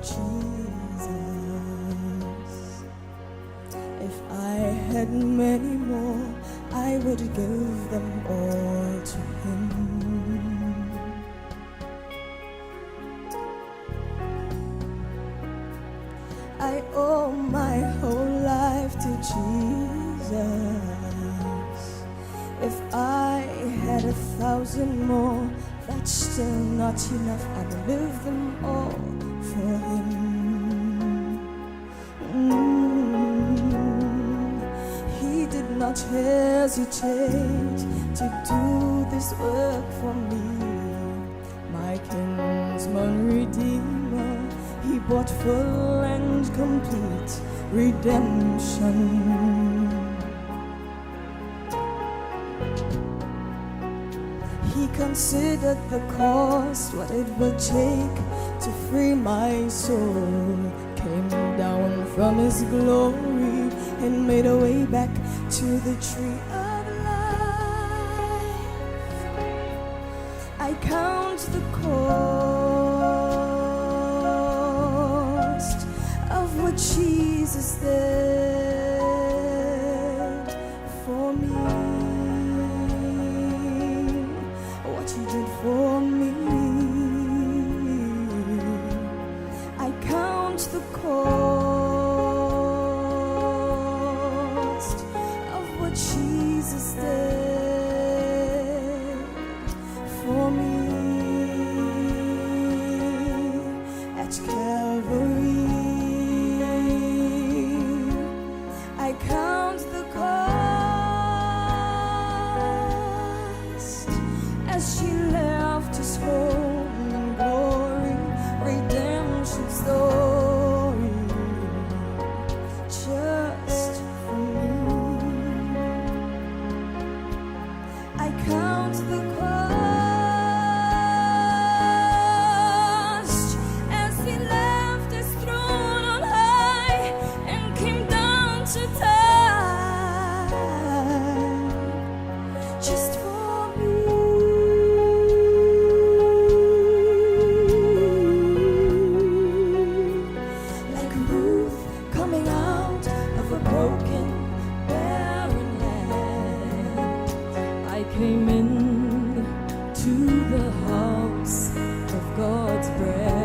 Jesus. If I had many more, I would give them all to him. I owe my whole life to Jesus. If I had 1,000 more, that's still not enough. I'd live them all for him. He did not hesitate to do this work for me. My kinsman redeemer, he bought full and complete redemption. He considered the cost, what it would take to free my soul. Came down from his glory and made a way back to the tree of life. I count the cost of what Jesus did for me. What he did for me. I count the cost of what Jesus did for me at Calvary. I count the cost as she left his home in glory, redemption story, just for me. I count the cost as he left his throne on high and came down to die, just for me. Like Ruth coming out of a broken, barren land, I came in to the house of God's bread.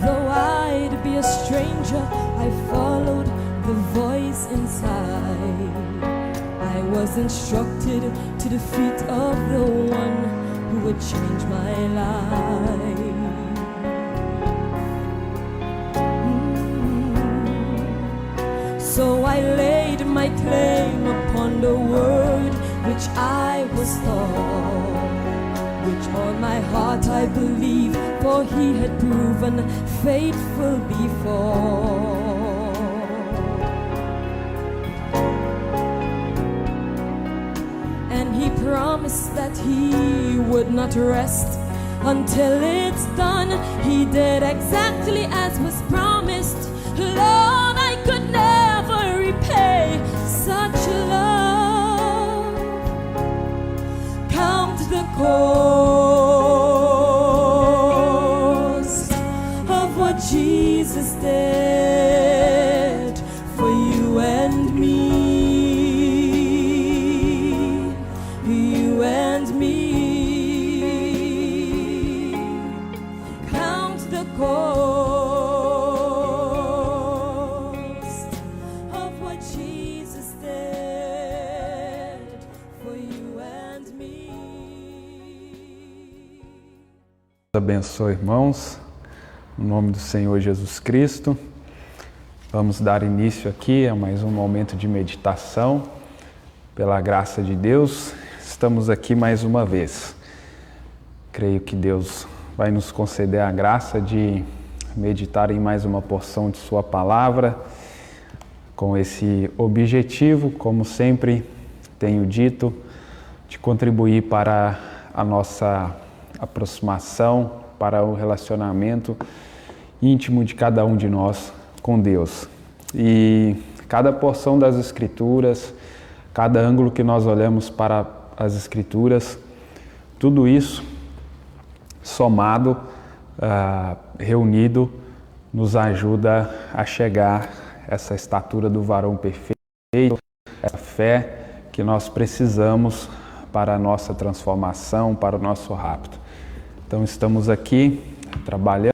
Though I'd be a stranger, I followed the voice inside. I was instructed to the feet of the one who would change my life. So I laid my claim upon the word which I was taught, which on my heart I believe, for he had proven faithful before. And he promised that he would not rest until it's done. He did exactly as was promised. Lord, I could never repay such love. Count the cost of what Jesus did for you and me. You and me. Count the cost of what Jesus did for you and me. Abençoe, irmãos, no nome do Senhor Jesus Cristo. Vamos dar início aqui a mais um momento de meditação. Pela graça de Deus, estamos aqui mais uma vez. Creio que Deus vai nos conceder a graça de meditar em mais uma porção de Sua Palavra, com esse objetivo, como sempre tenho dito, de contribuir para a nossa aproximação, para o relacionamento íntimo de cada um de nós com Deus. E cada porção das Escrituras, cada ângulo que nós olhamos para as Escrituras, tudo isso somado, reunido, nos ajuda a chegar a essa estatura do varão perfeito, essa fé que nós precisamos para a nossa transformação, para o nosso rapto. Então estamos aqui trabalhando,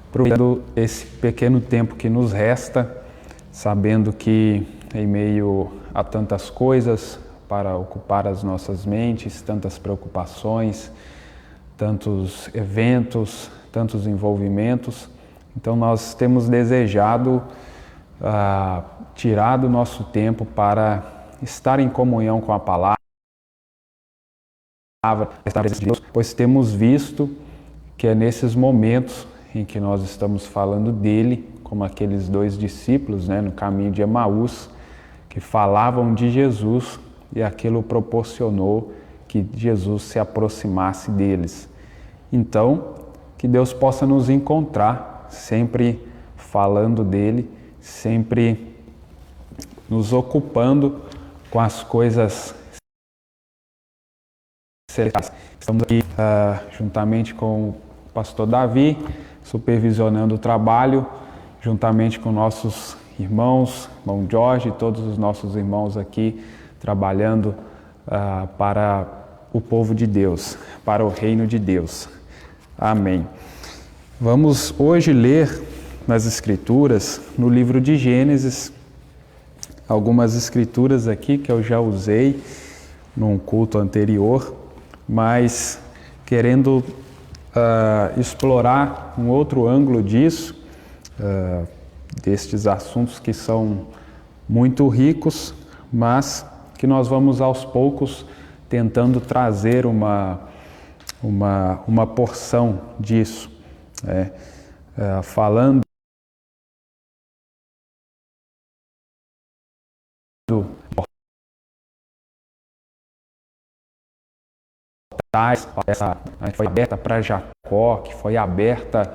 aproveitando esse pequeno tempo que nos resta, sabendo que em meio a tantas coisas para ocupar as nossas mentes, tantas preocupações, tantos eventos, tantos envolvimentos, então nós temos desejado tirar do nosso tempo para estar em comunhão com a palavra, estar presente de Deus, pois temos visto que é nesses momentos em que nós estamos falando dele, como aqueles dois discípulos, no caminho de Emaús, que falavam de Jesus e aquilo proporcionou que Jesus se aproximasse deles. Então, que Deus possa nos encontrar sempre falando dele, sempre nos ocupando com as coisas celestiais. Estamos aqui juntamente com o pastor Davi, supervisionando o trabalho, juntamente com nossos irmãos, irmão Jorge e todos os nossos irmãos aqui, trabalhando para o povo de Deus, para o reino de Deus. Amém. Vamos hoje ler nas Escrituras, no livro de Gênesis, algumas escrituras aqui que eu já usei num culto anterior, mas querendo explorar um outro ângulo disso, destes assuntos que são muito ricos, mas que nós vamos aos poucos tentando trazer uma porção disso, falando essa que foi aberta para Jacó, que foi aberta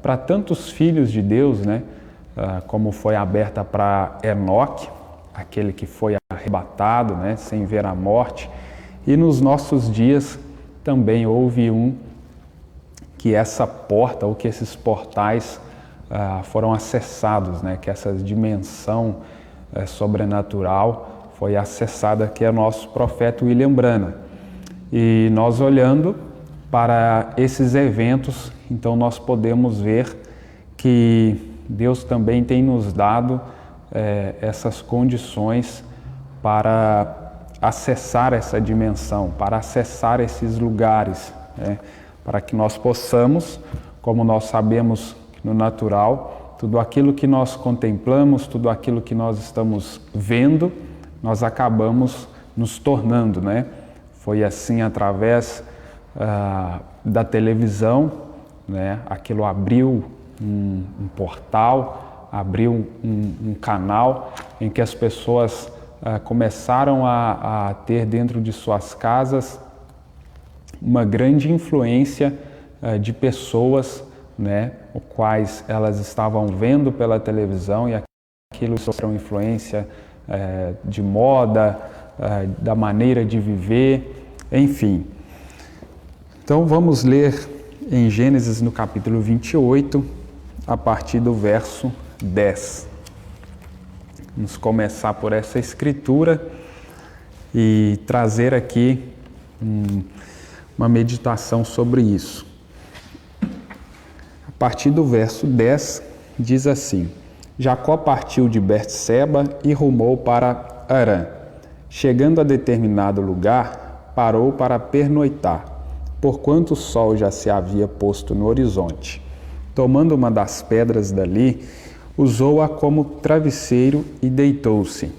para tantos filhos de Deus, como foi aberta para Enoque, aquele que foi arrebatado, sem ver a morte. E nos nossos dias também houve que essa porta, ou que esses portais foram acessados, que essa dimensão sobrenatural foi acessada, que é o nosso profeta William Branham. E nós olhando para esses eventos, então nós podemos ver que Deus também tem nos dado essas condições para acessar essa dimensão, para acessar esses lugares, para que nós possamos, como nós sabemos no natural, tudo aquilo que nós contemplamos, tudo aquilo que nós estamos vendo, nós acabamos nos tornando, Foi assim através da televisão, Aquilo abriu um portal, abriu um canal em que as pessoas começaram a ter dentro de suas casas uma grande influência de pessoas, o quais elas estavam vendo pela televisão, e aquilo sofreu influência de moda, da maneira de viver, enfim. Então vamos ler em Gênesis no capítulo 28, a partir do verso 10. Vamos começar por essa escritura e trazer aqui uma meditação sobre isso. A partir do verso 10 diz assim: Jacó partiu de Berseba e rumou para Harã. Chegando a determinado lugar, parou para pernoitar, porquanto o sol já se havia posto no horizonte. Tomando uma das pedras dali, usou-a como travesseiro e deitou-se.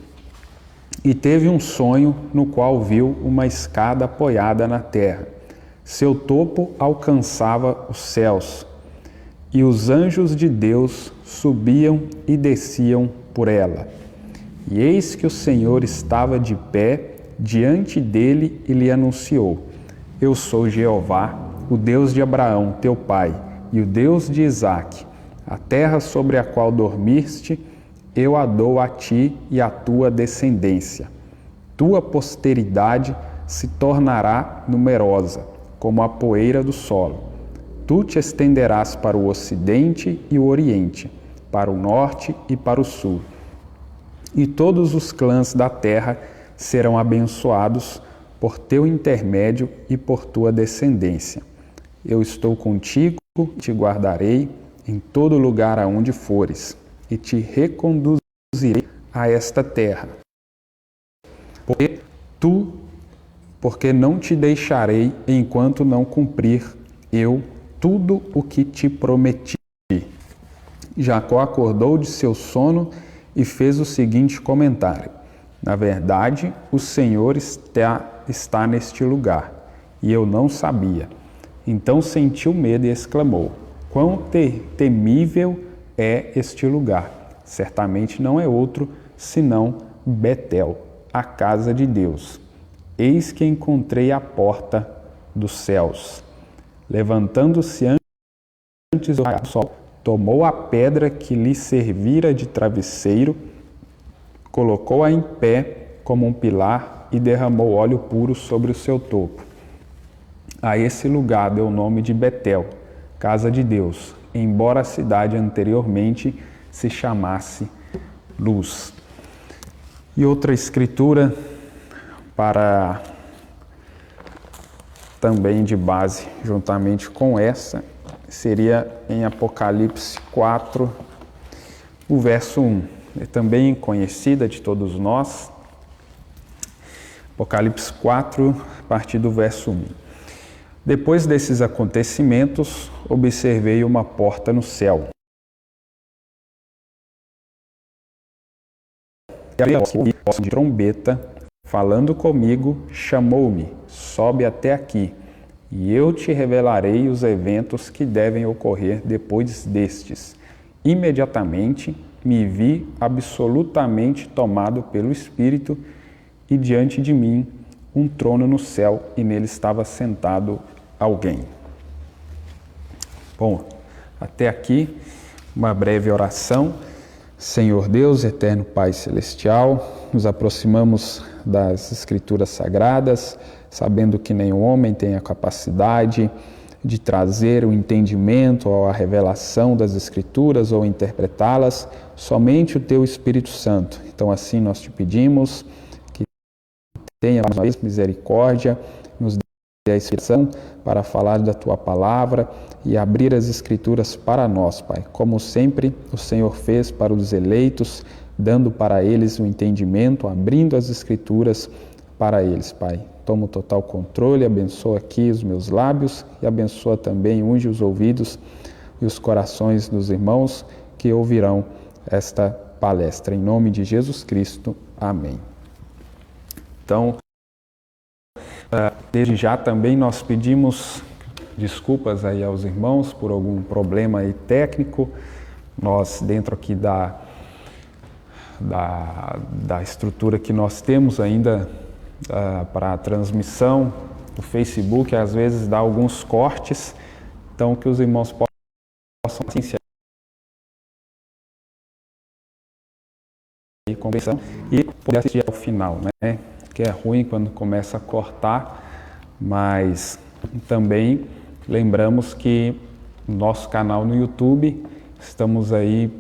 E teve um sonho no qual viu uma escada apoiada na terra. Seu topo alcançava os céus, e os anjos de Deus subiam e desciam por ela. E eis que o Senhor estava de pé diante dele e lhe anunciou: Eu sou Jeová, o Deus de Abraão, teu pai, e o Deus de Isaque. A terra sobre a qual dormiste, eu a dou a ti e à tua descendência. Tua posteridade se tornará numerosa, como a poeira do solo. Tu te estenderás para o ocidente e o oriente, para o norte e para o sul. E todos os clãs da terra serão abençoados por teu intermédio e por tua descendência. Eu estou contigo e te guardarei em todo lugar aonde fores, e te reconduzirei a esta terra. Porque não te deixarei enquanto não cumprir eu tudo o que te prometi. Jacó acordou de seu sono e fez o seguinte comentário: na verdade, o Senhor está neste lugar, e eu não sabia. Então sentiu medo e exclamou: quão temível é este lugar! Certamente não é outro senão Betel, a casa de Deus. Eis que encontrei a porta dos céus. Levantando-se antes do raiar do sol, tomou a pedra que lhe servira de travesseiro, colocou-a em pé como um pilar e derramou óleo puro sobre o seu topo. A esse lugar deu o nome de Betel, casa de Deus, embora a cidade anteriormente se chamasse Luz. E outra escritura para também de base, juntamente com essa, seria em Apocalipse 4, o verso 1. É também conhecida de todos nós. Apocalipse 4, a partir do verso 1. Depois desses acontecimentos, observei uma porta no céu. E a voz de trombeta, falando comigo, chamou-me: sobe até aqui, e eu te revelarei os eventos que devem ocorrer depois destes. Imediatamente me vi absolutamente tomado pelo Espírito, e diante de mim um trono no céu, e nele estava sentado alguém. Bom, até aqui uma breve oração. Senhor Deus, eterno Pai Celestial, nos aproximamos das Escrituras Sagradas, sabendo que nenhum homem tem a capacidade de trazer o entendimento ou a revelação das Escrituras ou interpretá-las, somente o Teu Espírito Santo. Então assim nós te pedimos que tenha mais misericórdia, nos dê a inspiração para falar da Tua Palavra e abrir as Escrituras para nós, Pai. Como sempre o Senhor fez para os eleitos, dando para eles o entendimento, abrindo as Escrituras para eles, Pai. Toma o total controle, abençoa aqui os meus lábios e abençoa também, unge os ouvidos e os corações dos irmãos que ouvirão esta palestra. Em nome de Jesus Cristo. Amém. Então, desde já também nós pedimos desculpas aí aos irmãos por algum problema aí técnico. Nós, dentro aqui da estrutura que nós temos ainda para a transmissão, o Facebook às vezes dá alguns cortes, então que os irmãos possam assistir e compreensão e poder assistir ao final, né? Que é ruim quando começa a cortar, mas também lembramos que no nosso canal no YouTube estamos aí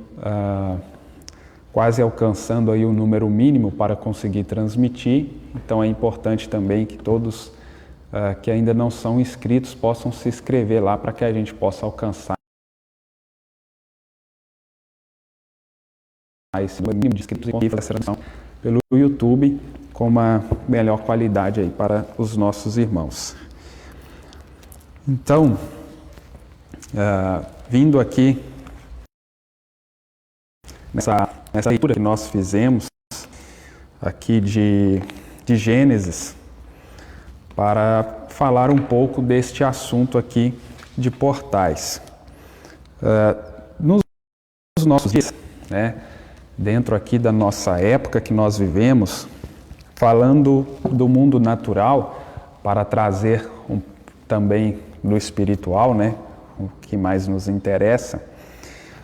quase alcançando aí o número mínimo para conseguir transmitir, então é importante também que todos que ainda não são inscritos possam se inscrever lá para que a gente possa alcançar esse mínimo de inscritos e fazer essa transmissão pelo YouTube com uma melhor qualidade aí para os nossos irmãos. Então, vindo aqui nessa leitura que nós fizemos aqui de Gênesis, para falar um pouco deste assunto aqui de portais. Nos nossos dias, né, dentro aqui da nossa época que nós vivemos, falando do mundo natural, para trazer também do espiritual, né, o que mais nos interessa,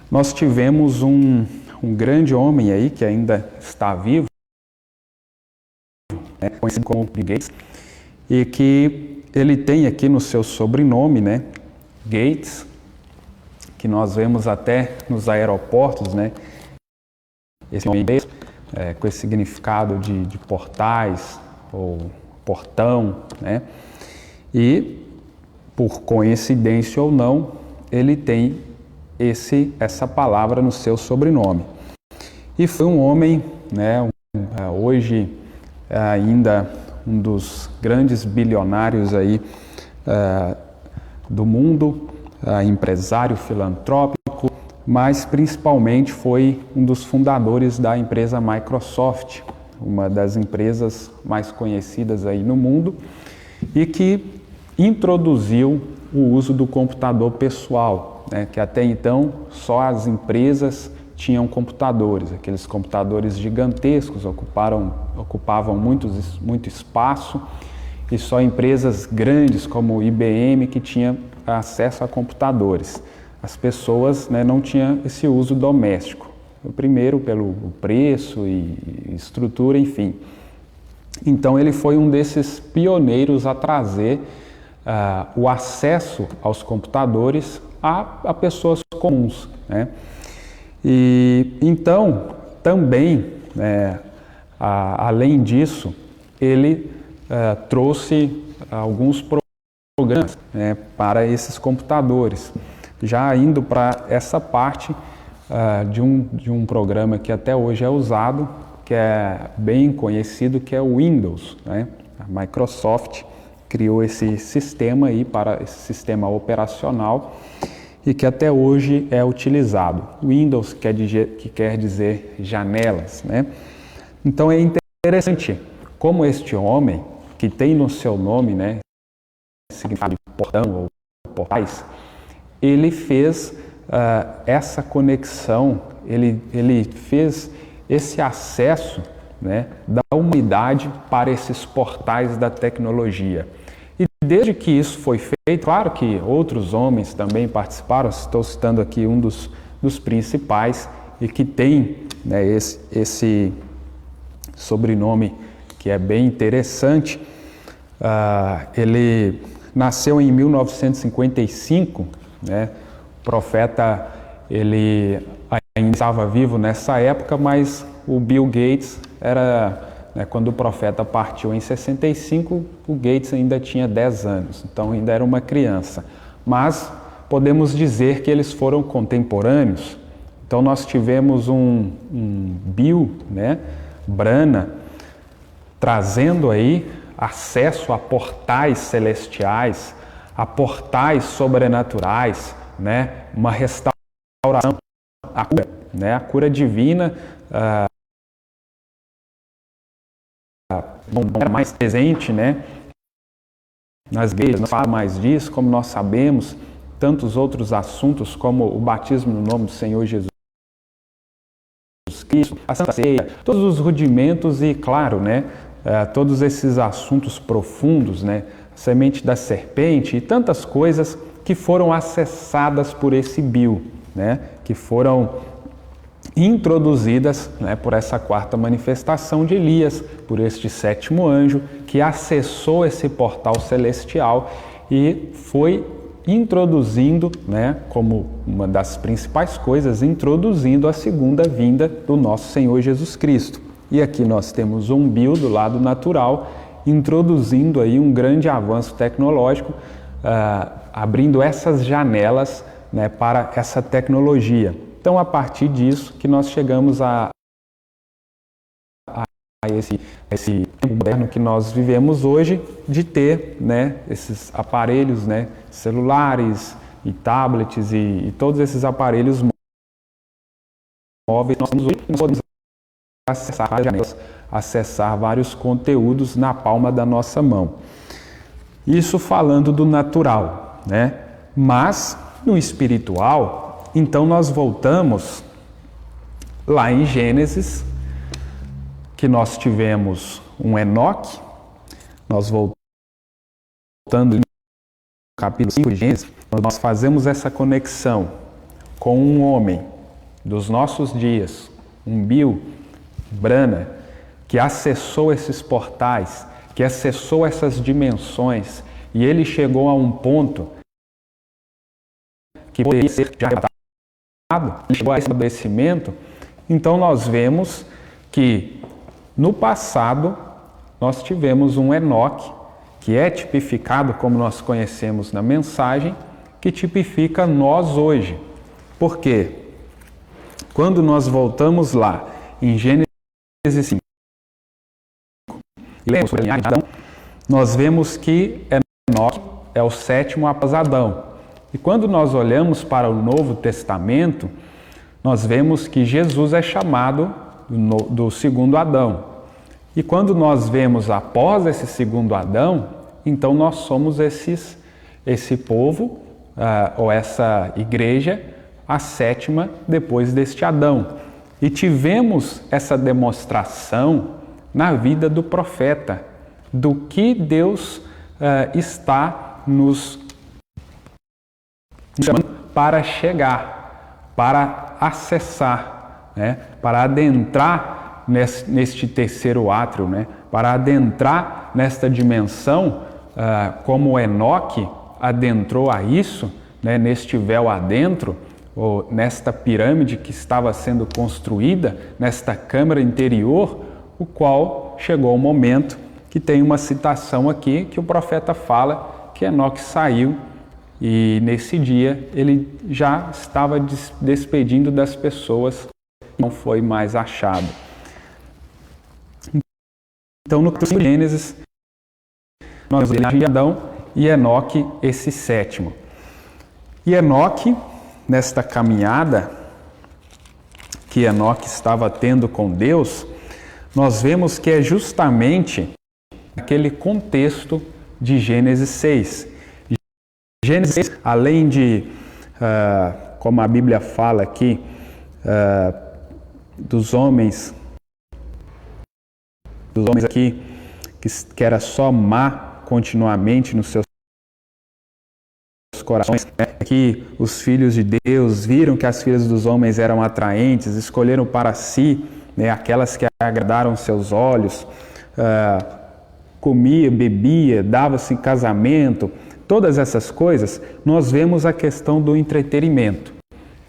nós tivemos um grande homem aí que ainda está vivo, né, conhecido como Bill Gates, e que ele tem aqui no seu sobrenome, né, Gates, que nós vemos até nos aeroportos, né, esse nome Gates, com esse significado de portais ou portão, né, e por coincidência ou não, ele tem essa palavra no seu sobrenome. E foi um homem, né, hoje ainda um dos grandes bilionários aí do mundo, empresário filantrópico, mas principalmente foi um dos fundadores da empresa Microsoft, uma das empresas mais conhecidas aí no mundo, e que introduziu o uso do computador pessoal, né, que até então só as empresas tinham computadores, aqueles computadores gigantescos, ocupavam muito espaço, e só empresas grandes como o IBM que tinham acesso a computadores. As pessoas, né, não tinham esse uso doméstico. Primeiro pelo preço e estrutura, enfim. Então ele foi um desses pioneiros a trazer o acesso aos computadores a pessoas comuns, né? E então também, além disso, ele trouxe alguns programas, né, para esses computadores, já indo para essa parte de um programa que até hoje é usado, que é bem conhecido, que é o Windows, né? A Microsoft criou esse sistema aí, para esse sistema operacional, e que até hoje é utilizado. Windows que quer dizer janelas, né? Então é interessante como este homem, que tem no seu nome, né, significado de portão ou portais, ele fez essa conexão, ele fez esse acesso, né, da humanidade para esses portais da tecnologia. E desde que isso foi feito, claro que outros homens também participaram, estou citando aqui um dos principais, e que tem, né, esse sobrenome que é bem interessante. Ele nasceu em 1955, né? O profeta, ele ainda estava vivo nessa época, mas o Bill Gates quando o profeta partiu em 65, o Gates ainda tinha 10 anos, então ainda era uma criança. Mas podemos dizer que eles foram contemporâneos. Então nós tivemos um Bill, né, Brana, trazendo aí acesso a portais celestiais, a portais sobrenaturais, né, uma restauração, a cura, né, a cura divina. Não era mais presente, né, nas igrejas, não fala mais disso, como nós sabemos, tantos outros assuntos como o batismo no nome do Senhor Jesus Cristo, a Santa Ceia, todos os rudimentos e, claro, né, todos esses assuntos profundos, né, a semente da serpente e tantas coisas que foram acessadas por esse Bill, né, que foram introduzidas, né, por essa quarta manifestação de Elias, por este sétimo anjo que acessou esse portal celestial e foi introduzindo, né, como uma das principais coisas, introduzindo a segunda vinda do nosso Senhor Jesus Cristo. E aqui nós temos um Bill do lado natural, introduzindo aí um grande avanço tecnológico, abrindo essas janelas, né, para essa tecnologia. Então, a partir disso que nós chegamos a esse tempo moderno que nós vivemos hoje, de ter, né, esses aparelhos, né, celulares e tablets e todos esses aparelhos móveis. Nós podemos acessar janelas, acessar vários conteúdos na palma da nossa mão. Isso falando do natural, né? Mas no espiritual, então nós voltamos lá em Gênesis, que nós tivemos um Enoque, nós voltando no capítulo 5 de Gênesis, nós fazemos essa conexão com um homem dos nossos dias, um Bill Brana, que acessou esses portais, que que acessou essas dimensões e ele chegou a um ponto que poderia ser já arrebatado, chegou a esse estabelecimento, então nós vemos que no passado nós tivemos um Enoque, que é tipificado como nós conhecemos na mensagem, que tipifica nós hoje. Por quê? Quando nós voltamos lá em Gênesis 5 e lemos sobre Adão, nós vemos que Enoque é o sétimo após Adão. E quando nós olhamos para o Novo Testamento, nós vemos que Jesus é chamado do segundo Adão. E quando nós vemos após esse segundo Adão, então nós somos esse povo, ou essa igreja, a sétima depois deste Adão. E tivemos essa demonstração na vida do profeta, do que Deus está nos chamando para chegar, para acessar, né? Para adentrar neste terceiro átrio, né? Para adentrar nesta dimensão, como Enoque adentrou a isso, né? Neste véu adentro, ou nesta pirâmide que estava sendo construída, nesta câmara interior, o qual chegou o momento que tem uma citação aqui que o profeta fala que Enoque saiu e nesse dia ele já estava despedindo das pessoas e não foi mais achado. Então no Gênesis nós vemos Adão e Enoque, esse sétimo. E Enoque, nesta caminhada que Enoque estava tendo com Deus, nós vemos que é justamente aquele contexto de Gênesis 6. Gênesis 6, além de, como a Bíblia fala aqui, dos homens aqui, que era só má continuamente nos seus corações, né? Que os filhos de Deus viram que as filhas dos homens eram atraentes, escolheram para si, né, aquelas que agradaram seus olhos, comia, bebia, dava-se em casamento, todas essas coisas, nós vemos a questão do entretenimento.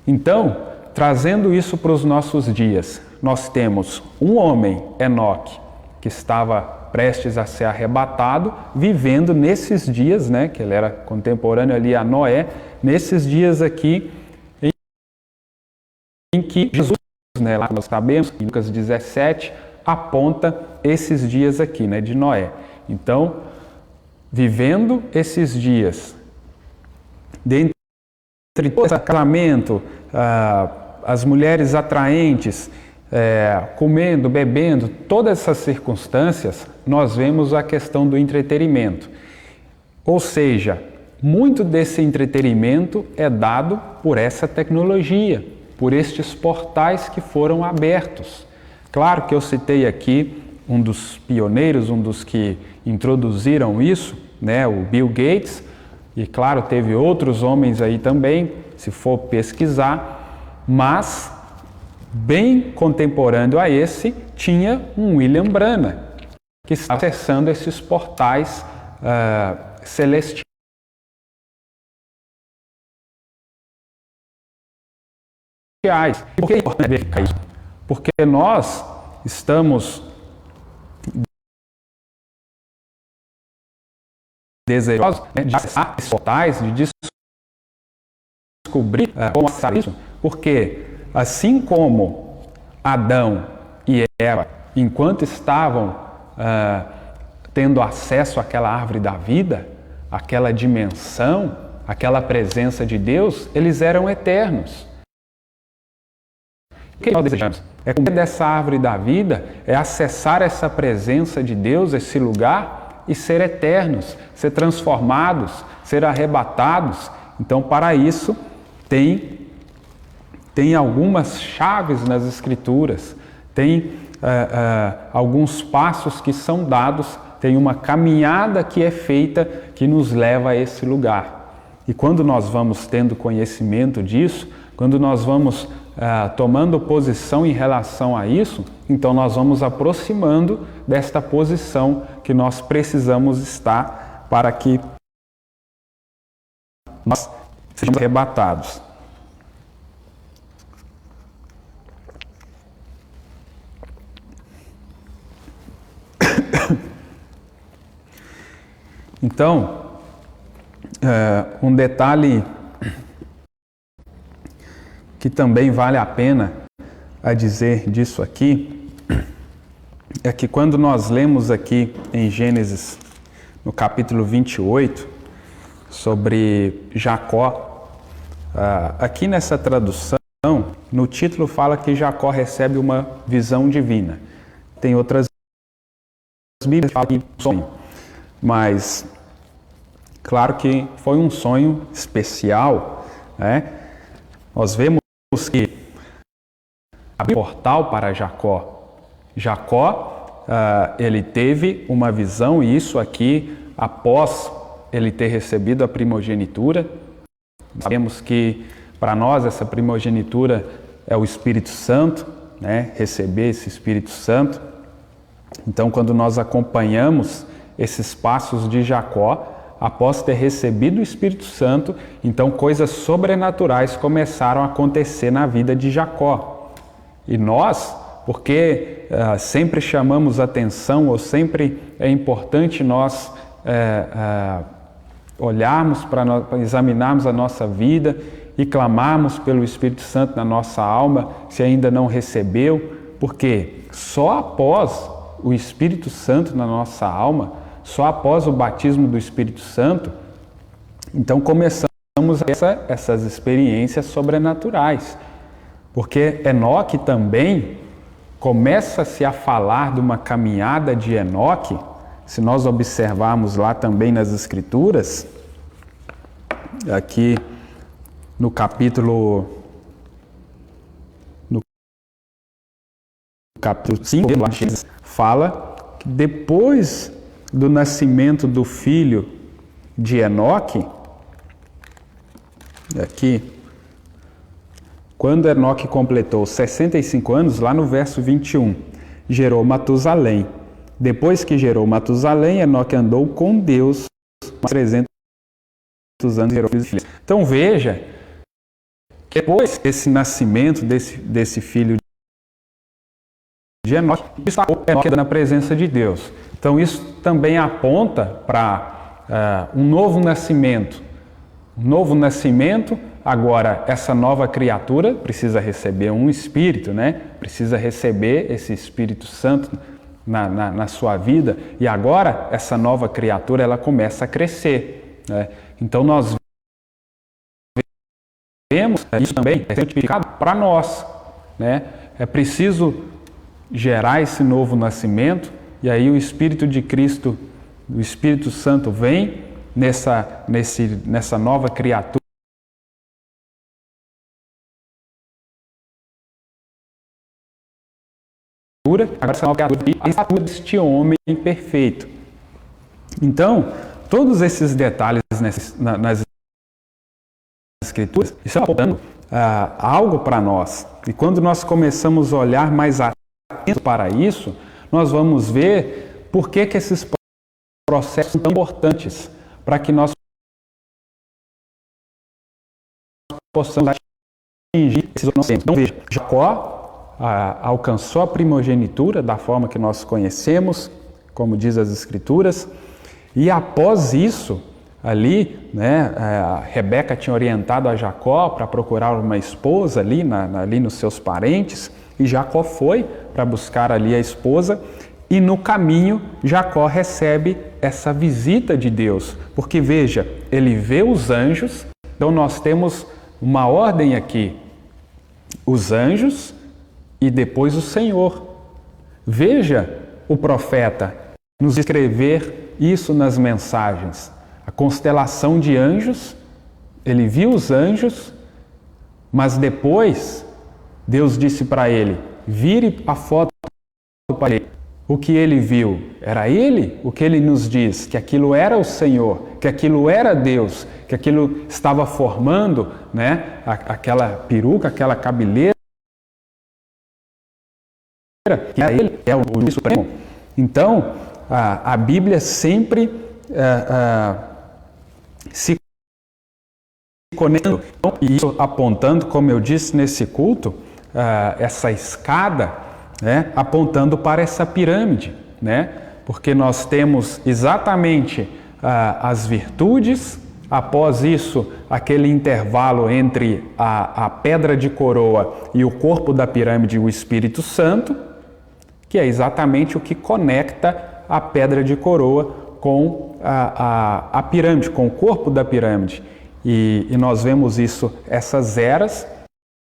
Então, trazendo isso para os nossos dias, nós temos um homem, Enoque, que estava prestes a ser arrebatado, vivendo nesses dias, né, que ele era contemporâneo ali a Noé, nesses dias aqui em que Jesus, né, lá nós sabemos, em Lucas 17, aponta esses dias aqui, né, de Noé. Então, vivendo esses dias, dentre todo esse casamento, as mulheres atraentes, comendo, bebendo, todas essas circunstâncias, nós vemos a questão do entretenimento. Ou seja, muito desse entretenimento é dado por essa tecnologia, por estes portais que foram abertos. Claro que eu citei aqui um dos pioneiros, um dos que introduziram isso, né, o Bill Gates, e claro, teve outros homens aí também, se for pesquisar, mas bem contemporâneo a esse, tinha um William Branham, que estava acessando esses portais celestiais. Por que é importante verificar isso? Porque nós estamos desejosos, né, de acessar esses portais, de descobrir como acessar isso, porque assim como Adão e Eva, enquanto estavam tendo acesso àquela árvore da vida, àquela dimensão, àquela presença de Deus, eles eram eternos. O que nós desejamos? É comer dessa árvore da vida, é acessar essa presença de Deus, esse lugar, e ser eternos, ser transformados, ser arrebatados. Então, para isso, tem algumas chaves nas Escrituras, tem alguns passos que são dados, tem uma caminhada que é feita que nos leva a esse lugar. E quando nós vamos tendo conhecimento disso, quando nós vamos tomando posição em relação a isso, então nós vamos aproximando desta posição que nós precisamos estar para que nós sejamos arrebatados. Então, um detalhe que também vale a pena a dizer disso aqui é que quando nós lemos aqui em Gênesis, no capítulo 28, sobre Jacó, aqui nessa tradução, no título fala que Jacó recebe uma visão divina. Tem outras Bíblias que falam que sonho, mas claro que foi um sonho especial, né? Nós vemos que abriu um portal para Jacó. Jacó, ele teve uma visão, e isso aqui após ele ter recebido a primogenitura. Sabemos que para nós essa primogenitura é o Espírito Santo, né? Receber esse Espírito Santo. Então, quando nós acompanhamos esses passos de Jacó, após ter recebido o Espírito Santo, então coisas sobrenaturais começaram a acontecer na vida de Jacó. E nós, porque sempre chamamos atenção, ou sempre é importante nós olharmos para examinarmos a nossa vida e clamarmos pelo Espírito Santo na nossa alma, se ainda não recebeu, porque só após o Espírito Santo na nossa alma, só após o batismo do Espírito Santo, então começamos essas experiências sobrenaturais. Porque Enoque também começa-se a falar de uma caminhada de Enoque, se nós observarmos lá também nas Escrituras, aqui no capítulo 5, fala que depois do nascimento do filho de Enoque, aqui, quando Enoque completou 65 anos, lá no verso 21, gerou Matusalém. Depois que gerou Matusalém, Enoque andou com Deus mais 300 anos e gerou filhos. Então veja, que depois desse nascimento desse filho de Enoque, está Enoque na presença de Deus. Então isso também aponta para um novo nascimento. Um novo nascimento, agora essa nova criatura precisa receber um Espírito, né? Precisa receber esse Espírito Santo na sua vida, e agora essa nova criatura ela começa a crescer, né? Então nós vemos isso também é certificado para nós, né? É preciso gerar esse novo nascimento, e aí o Espírito de Cristo, o Espírito Santo vem nessa nova criatura, agora essa nova criatura a estatura deste homem perfeito. Então, todos esses detalhes nas Escrituras estão apontando algo para nós. E quando nós começamos a olhar mais atento para isso, nós vamos ver por que esses processos são tão importantes para que nós possamos atingir esses objetivos. Então, veja, Jacó alcançou a primogenitura da forma que nós conhecemos, como diz as Escrituras, e após isso, ali, né, a Rebeca tinha orientado a Jacó para procurar uma esposa ali nos seus parentes, e Jacó foi para buscar ali a esposa, e no caminho Jacó recebe essa visita de Deus, porque veja, ele vê os anjos. Então nós temos uma ordem aqui, os anjos e depois o Senhor. Veja o profeta nos escrever isso nas mensagens, a constelação de anjos, ele viu os anjos, mas depois Deus disse para ele, vire a foto para ele. O que ele viu era ele? O que ele nos diz? Que aquilo era o Senhor, que aquilo era Deus, que aquilo estava formando, né, aquela peruca, aquela cabeleira que é ele, é o juiz supremo. Então, a Bíblia sempre se conectando, e isso apontando, como eu disse nesse culto, essa escada, né, apontando para essa pirâmide, né, porque nós temos exatamente as virtudes, após isso, aquele intervalo entre a pedra de coroa e o corpo da pirâmide, o Espírito Santo, que é exatamente o que conecta a pedra de coroa com a pirâmide, com o corpo da pirâmide. E nós vemos isso, essas eras,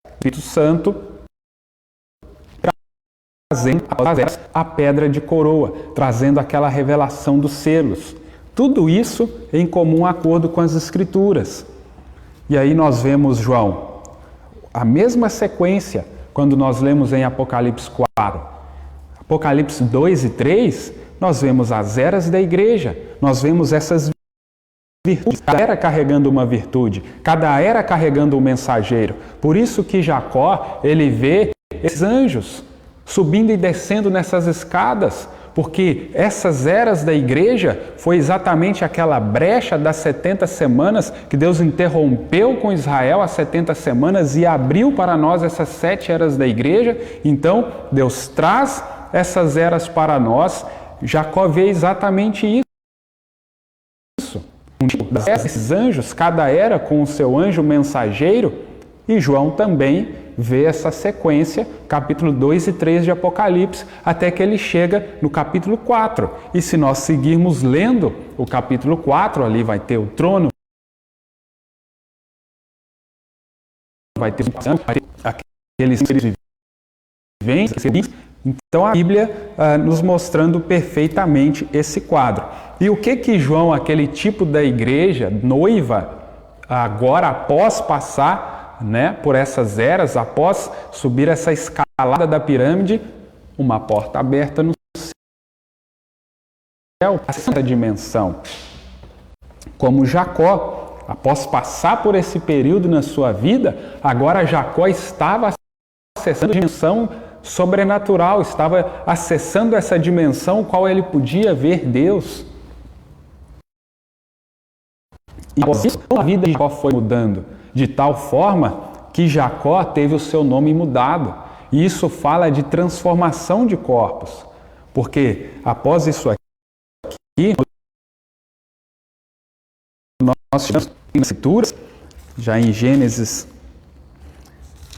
o Espírito Santo trazendo a pedra de coroa, trazendo aquela revelação dos selos. Tudo isso em comum acordo com as Escrituras. E aí nós vemos, João, a mesma sequência quando nós lemos em Apocalipse 4. Apocalipse 2 e 3, nós vemos as eras da igreja, nós vemos essas virtudes, cada era carregando uma virtude, cada era carregando um mensageiro. Por isso que Jacó, ele vê esses anjos subindo e descendo nessas escadas, porque essas eras da igreja foi exatamente aquela brecha das 70 semanas que Deus interrompeu com Israel as 70 semanas e abriu para nós essas 7 eras da igreja. Então, Deus traz essas eras para nós. Jacó vê exatamente isso. Esses anjos, cada era com o seu anjo mensageiro, e João também vê essa sequência, capítulo 2 e 3 de Apocalipse, até que ele chega no capítulo 4. E se nós seguirmos lendo o capítulo 4, ali vai ter o trono, vai ter aqueles viventes. Então a Bíblia nos mostrando perfeitamente esse quadro. E o que João, aquele tipo da igreja, noiva, agora após passar, né, por essas eras, após subir essa escalada da pirâmide, uma porta aberta no céu, essa dimensão. Como Jacó, após passar por esse período na sua vida, agora Jacó estava acessando a dimensão sobrenatural, estava acessando essa dimensão qual ele podia ver Deus. E por isso a vida de Jacó foi mudando, de tal forma que Jacó teve o seu nome mudado. E isso fala de transformação de corpos, porque após isso aqui, nós tivemos escrituras, já em Gênesis,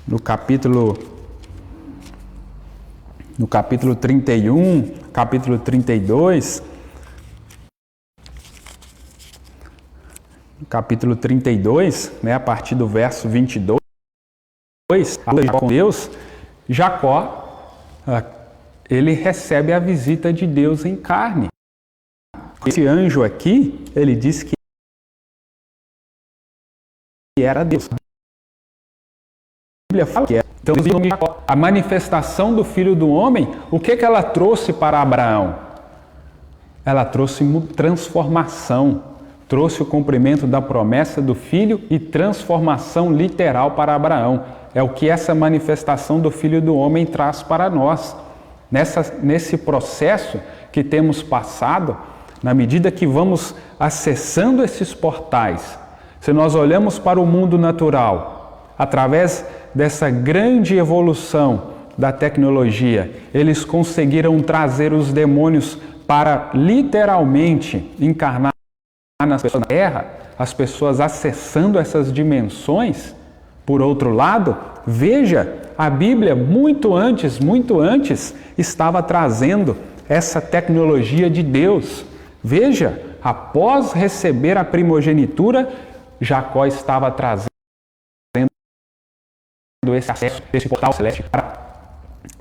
no capítulo 31, capítulo 32, capítulo 32, né, a partir do verso 22, com Deus, Jacó, ele recebe a visita de Deus em carne. Esse anjo aqui, ele diz que era Deus. A Bíblia fala que era. Então, a manifestação do Filho do Homem, o que ela trouxe para Abraão? Ela trouxe transformação. Trouxe o cumprimento da promessa do Filho e transformação literal para Abraão. É o que essa manifestação do Filho do Homem traz para nós. Nesse processo que temos passado, na medida que vamos acessando esses portais, se nós olhamos para o mundo natural, através dessa grande evolução da tecnologia, eles conseguiram trazer os demônios para literalmente encarnar nas pessoas na Terra, as pessoas acessando essas dimensões. Por outro lado, veja, a Bíblia muito antes, estava trazendo essa tecnologia de Deus. Veja, após receber a primogenitura, Jacó estava trazendo esse acesso, esse portal celeste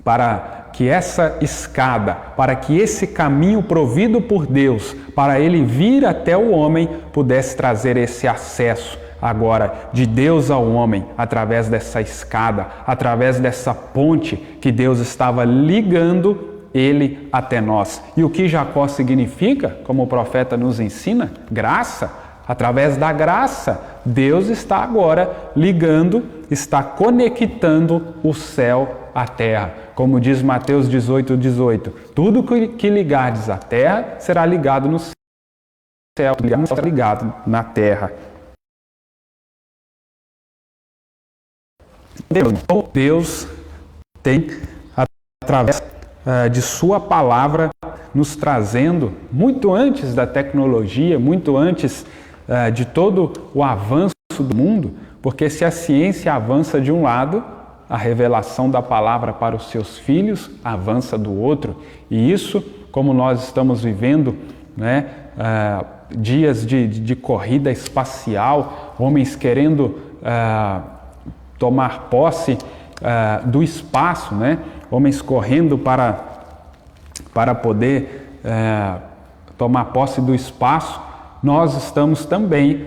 para que essa escada, para que esse caminho provido por Deus, para ele vir até o homem, pudesse trazer esse acesso agora de Deus ao homem, através dessa escada, através dessa ponte que Deus estava ligando ele até nós. E o que Jacó significa, como o profeta nos ensina? Graça. Através da graça, Deus está agora ligando, está conectando o céu à terra. Como diz Mateus 18:18, tudo que ligardes à terra será ligado no céu, será ligado na terra. Deus tem, através de sua palavra, nos trazendo, muito antes da tecnologia, muito antes de todo o avanço do mundo, porque se a ciência avança de um lado, a revelação da palavra para os seus filhos avança do outro. E isso, como nós estamos vivendo, né, dias de corrida espacial, homens querendo tomar posse do espaço, né? Homens correndo para poder tomar posse do espaço, nós estamos também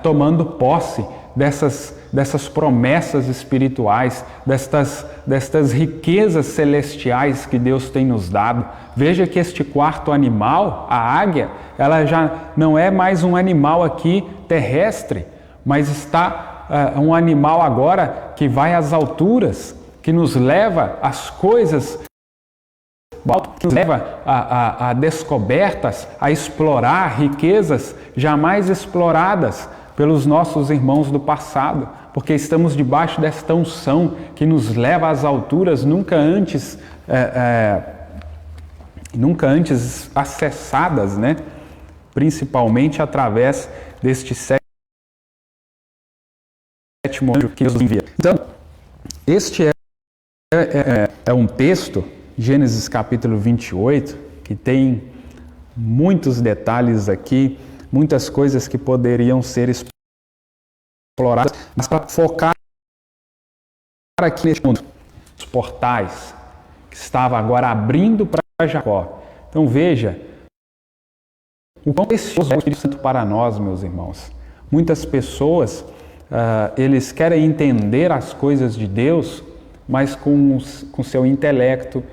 tomando posse dessas promessas espirituais, destas riquezas celestiais que Deus tem nos dado. Veja que este quarto animal, a águia, ela já não é mais um animal aqui terrestre, mas está um animal agora que vai às alturas, que nos leva às coisas, que nos leva a descobertas, a explorar riquezas jamais exploradas pelos nossos irmãos do passado, porque estamos debaixo desta unção que nos leva às alturas nunca antes acessadas, né? Principalmente através deste sétimo anjo que nos envia. Então, este é um texto, Gênesis capítulo 28, que tem muitos detalhes aqui, muitas coisas que poderiam ser exploradas, mas para focar aqui neste mundo, os portais que estava agora abrindo para Jacó. Então veja o quão precioso é o Espírito Santo para nós, meus irmãos. Muitas pessoas, eles querem entender as coisas de Deus, mas com seu intelecto,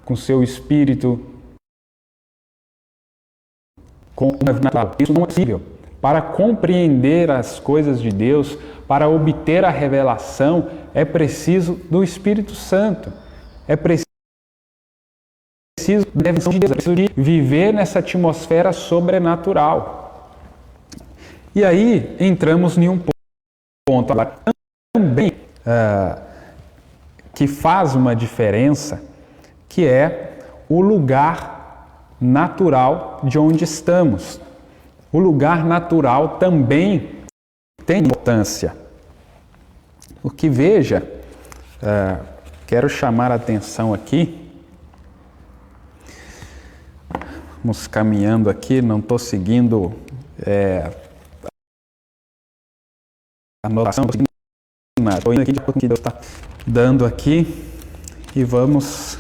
com seu espírito, com a vida natural. Isso não é possível. Para compreender as coisas de Deus, para obter a revelação, é preciso do Espírito Santo. É preciso de viver nessa atmosfera sobrenatural. E aí entramos em um ponto também que faz uma diferença, que é o lugar natural de onde estamos. O lugar natural também tem importância. Porque veja, quero chamar a atenção aqui, vamos caminhando aqui, não estou seguindo a anotação, estou indo aqui de acordo com o que Deus está dando aqui e vamos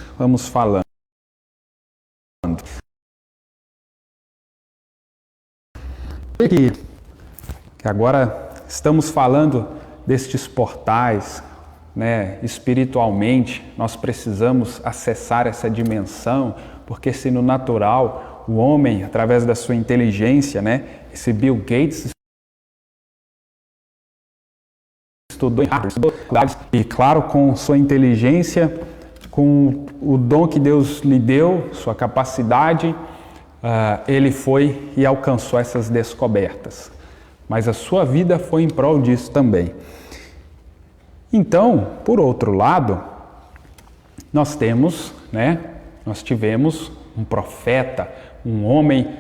falando. Que agora estamos falando destes portais, né? Espiritualmente, nós precisamos acessar essa dimensão, porque se no natural o homem, através da sua inteligência, né? Esse Bill Gates estudou em Harvard, e claro, com sua inteligência, com o dom que Deus lhe deu, sua capacidade, ele foi e alcançou essas descobertas. Mas a sua vida foi em prol disso também. Então, por outro lado, nós tivemos um profeta, um homem,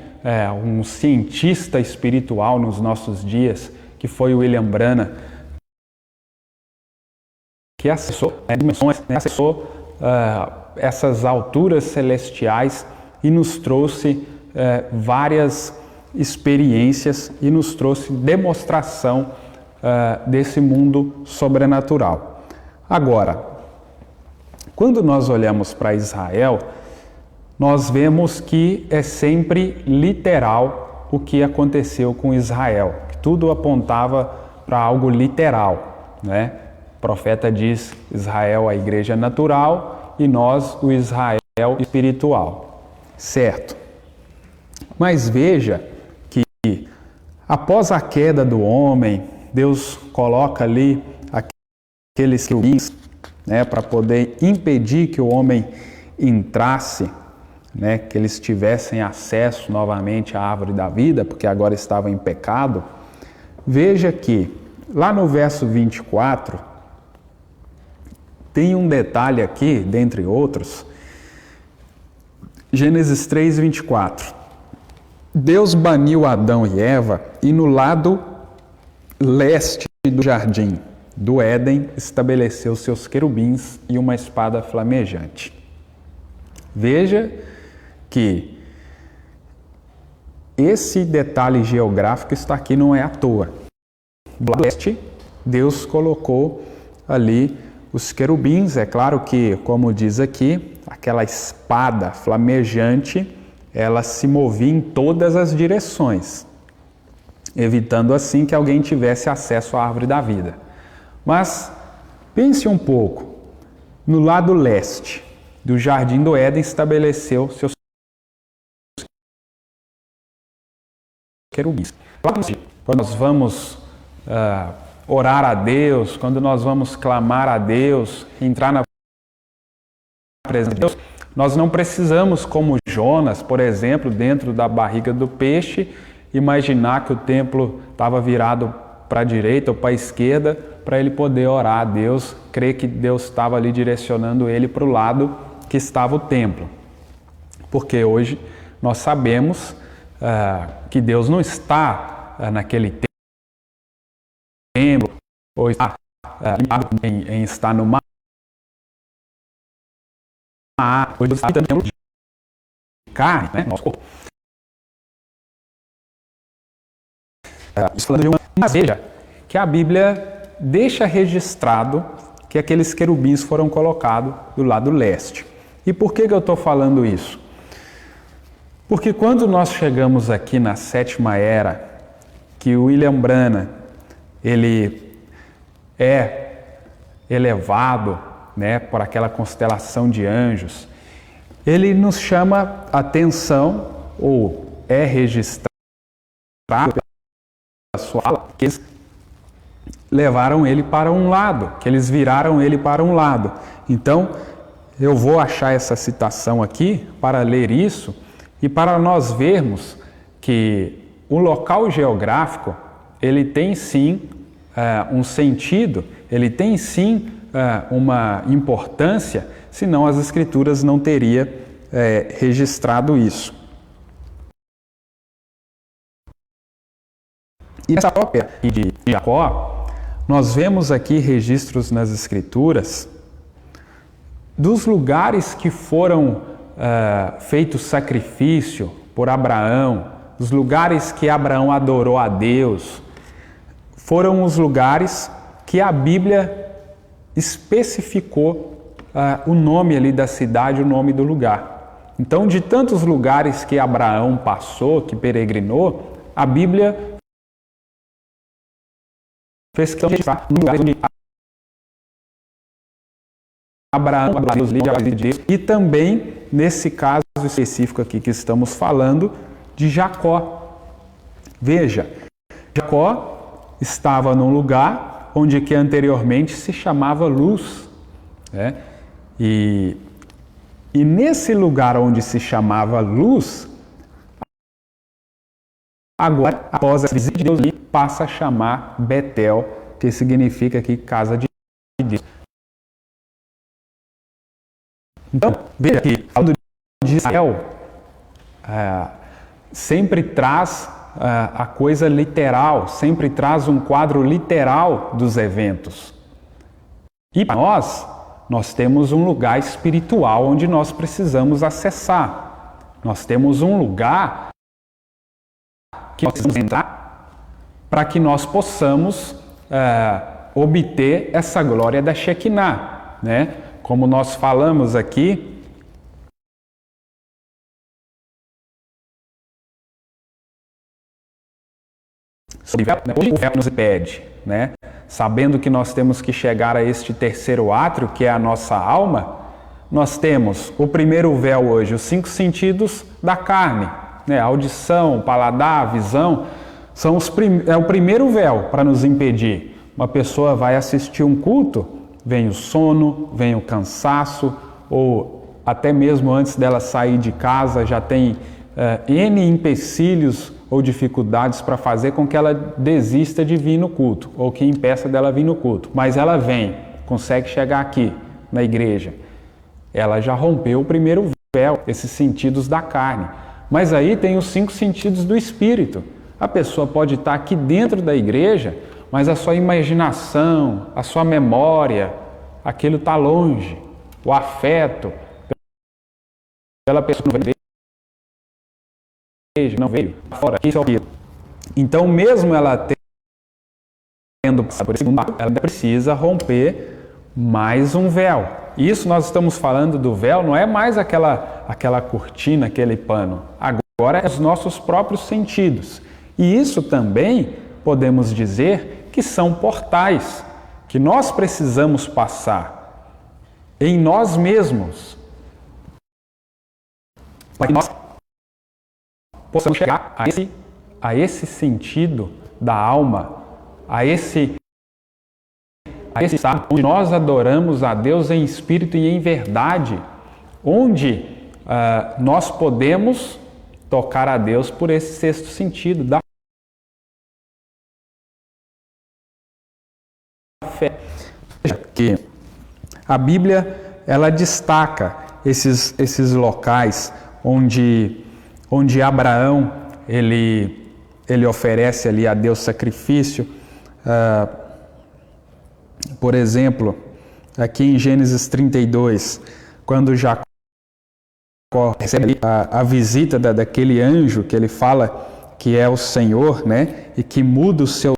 um cientista espiritual nos nossos dias, que foi o William Branham, que acessou dimensões, acessou essas alturas celestiais e nos trouxe várias experiências e nos trouxe demonstração desse mundo sobrenatural. Agora, quando nós olhamos para Israel, nós vemos que é sempre literal o que aconteceu com Israel, que tudo apontava para algo literal, né? O profeta diz Israel, a igreja natural, e nós, o Israel espiritual. Certo. Mas veja que após a queda do homem, Deus coloca ali aqueles querubins, né, para poder impedir que o homem entrasse, né, que eles tivessem acesso novamente à árvore da vida, porque agora estavam em pecado. Veja que lá no verso 24, tem um detalhe aqui, dentre outros, Gênesis 3, 24. Deus baniu Adão e Eva e no lado leste do jardim do Éden estabeleceu seus querubins e uma espada flamejante. Veja que esse detalhe geográfico está aqui, não é à toa. Do lado leste, Deus colocou ali os querubins. É claro que, como diz aqui, aquela espada flamejante, ela se movia em todas as direções, evitando assim que alguém tivesse acesso à árvore da vida. Mas pense um pouco, no lado leste do jardim do Éden estabeleceu seus querubins. Quando nós vamos orar a Deus, quando nós vamos clamar a Deus, entrar na presença de Deus, nós não precisamos, como Jonas, por exemplo, dentro da barriga do peixe, imaginar que o templo estava virado para a direita ou para a esquerda, para ele poder orar a Deus, crer que Deus estava ali direcionando ele para o lado que estava o templo. Porque hoje nós sabemos que Deus não está naquele templo, ou está em estar no mar, ou está no templo de carne, né? Nosso corpo. Isso falando de uma... Mas veja que a Bíblia deixa registrado que aqueles querubins foram colocados do lado leste. E por que eu estou falando isso? Porque quando nós chegamos aqui na sétima era, que o William Branham, ele é elevado, né, por aquela constelação de anjos, ele nos chama a atenção, ou é registrado pela sua fala, que eles levaram ele para um lado, que eles viraram ele para um lado. Então, eu vou achar essa citação aqui para ler isso e para nós vermos que o local geográfico, ele tem sim um sentido, ele tem sim uma importância, senão as Escrituras não teriam registrado isso. E nessa própria de Jacó, nós vemos aqui registros nas Escrituras dos lugares que foram feitos sacrifício por Abraão, dos lugares que Abraão adorou a Deus, foram os lugares que a Bíblia especificou o nome ali da cidade, o nome do lugar. Então, de tantos lugares que Abraão passou, que peregrinou, a Bíblia fez questão de registrar lugares onde Abraão, Deus, Deus, e também nesse caso específico aqui que estamos falando de Jacó. Veja, Jacó estava num lugar onde que anteriormente se chamava Luz, né? E nesse lugar onde se chamava Luz, agora, após a visita de Deus ali, passa a chamar Betel, que significa aqui casa de Deus. Então, veja aqui, falando de Israel, sempre traz a coisa literal, sempre traz um quadro literal dos eventos. E para nós temos um lugar espiritual onde nós precisamos acessar. Nós temos um lugar que nós precisamos entrar para que nós possamos obter essa glória da Shekinah, né? Como nós falamos aqui, sobre o véu nos impede, né? Sabendo que nós temos que chegar a este terceiro átrio, que é a nossa alma, nós temos o primeiro véu hoje, os 5 sentidos da carne, né? Audição, paladar, visão. É o primeiro véu para nos impedir. Uma pessoa vai assistir um culto, vem o sono, vem o cansaço, ou até mesmo antes dela sair de casa já tem N empecilhos ou dificuldades para fazer com que ela desista de vir no culto, ou que impeça dela vir no culto. Mas ela vem, consegue chegar aqui na igreja. Ela já rompeu o primeiro véu, esses sentidos da carne. Mas aí tem os 5 sentidos do espírito. A pessoa pode estar aqui dentro da igreja, mas a sua imaginação, a sua memória, aquilo está longe. O afeto pela pessoa não veio fora. Então, mesmo ela tendo passado por esse mundo, ela precisa romper mais um véu. Isso nós estamos falando do véu, não é mais aquela cortina, aquele pano. Agora é os nossos próprios sentidos. E isso também podemos dizer que são portais que nós precisamos passar em nós mesmos para que nós possamos chegar a esse sentido da alma, a esse estado onde nós adoramos a Deus em espírito e em verdade, onde nós podemos tocar a Deus por esse 6º sentido da fé. Que a Bíblia ela destaca esses locais onde Abraão ele oferece ali a Deus sacrifício. Por exemplo, aqui em Gênesis 32, quando Jacó recebe a visita daquele anjo que ele fala que é o Senhor, né, e que muda o seu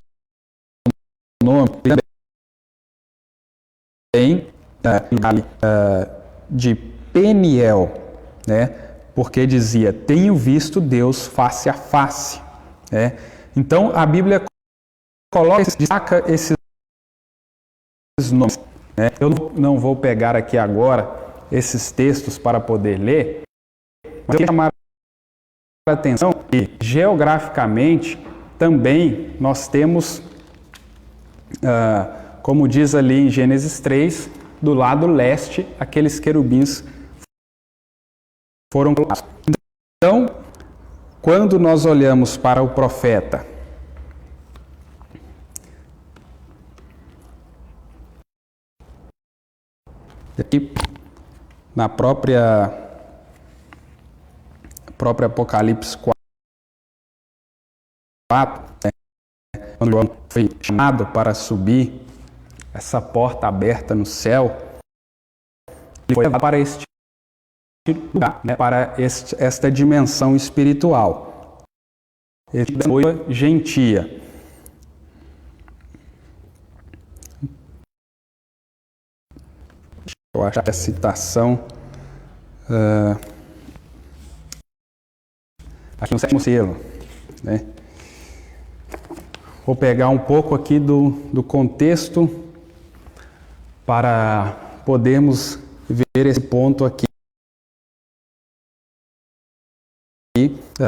nome também de Peniel, né, porque dizia, tenho visto Deus face a face. Né? Então a Bíblia destaca esses nomes. Né? Eu não vou pegar aqui agora esses textos para poder ler, mas eu quero chamar a atenção que geograficamente também nós temos, como diz ali em Gênesis 3, do lado leste, aqueles querubins foram colocados. Então, quando nós olhamos para o profeta, aqui na própria Apocalipse 4, quando João foi chamado para subir essa porta aberta no céu, ele foi levado para este lugar, né, para esta dimensão espiritual. Ele foi gentia. Eu acho que a citação aqui no 7º selo, né? Vou pegar um pouco aqui do contexto para podermos ver esse ponto aqui.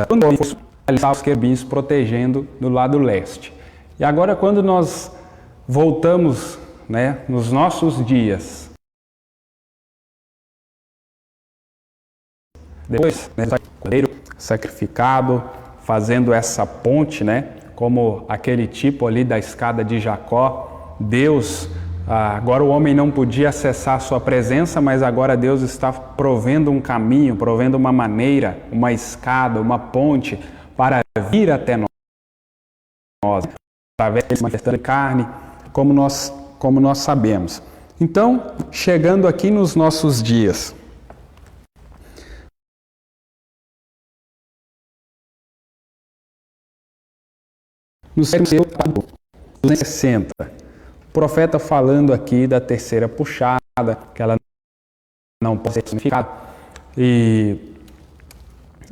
Quando ali estavam os querubins protegendo do lado leste. E agora quando nós voltamos, né, nos nossos dias, depois, né, o cordeiro sacrificado, fazendo essa ponte, né, como aquele tipo ali da escada de Jacó, Deus, agora o homem não podia acessar a sua presença, mas agora Deus está provendo um caminho, provendo uma maneira, uma escada, uma ponte para vir até nós, através de manifestação de carne, como nós sabemos. Então, chegando aqui nos nossos dias, no século 260, o profeta falando aqui da terceira puxada, que ela não pode ser significada. E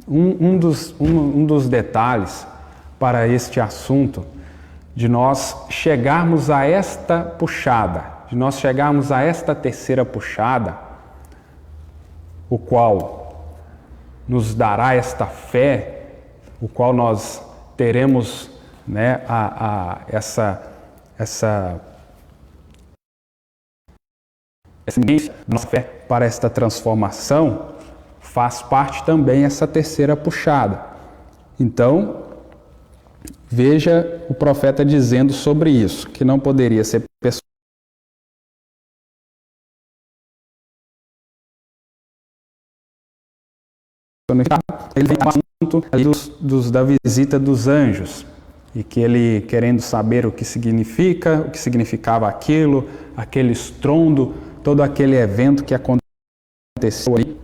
um dos detalhes para este assunto, de nós chegarmos a esta puxada, de nós chegarmos a esta terceira puxada, o qual nos dará esta fé, o qual nós teremos né, essa nossa fé para esta transformação, faz parte também essa terceira puxada. Então, veja o profeta dizendo sobre isso, que não poderia ser ele vem ao assunto da visita dos anjos, e que ele, querendo saber o que significava aquilo, aquele estrondo, todo aquele evento que aconteceu aí,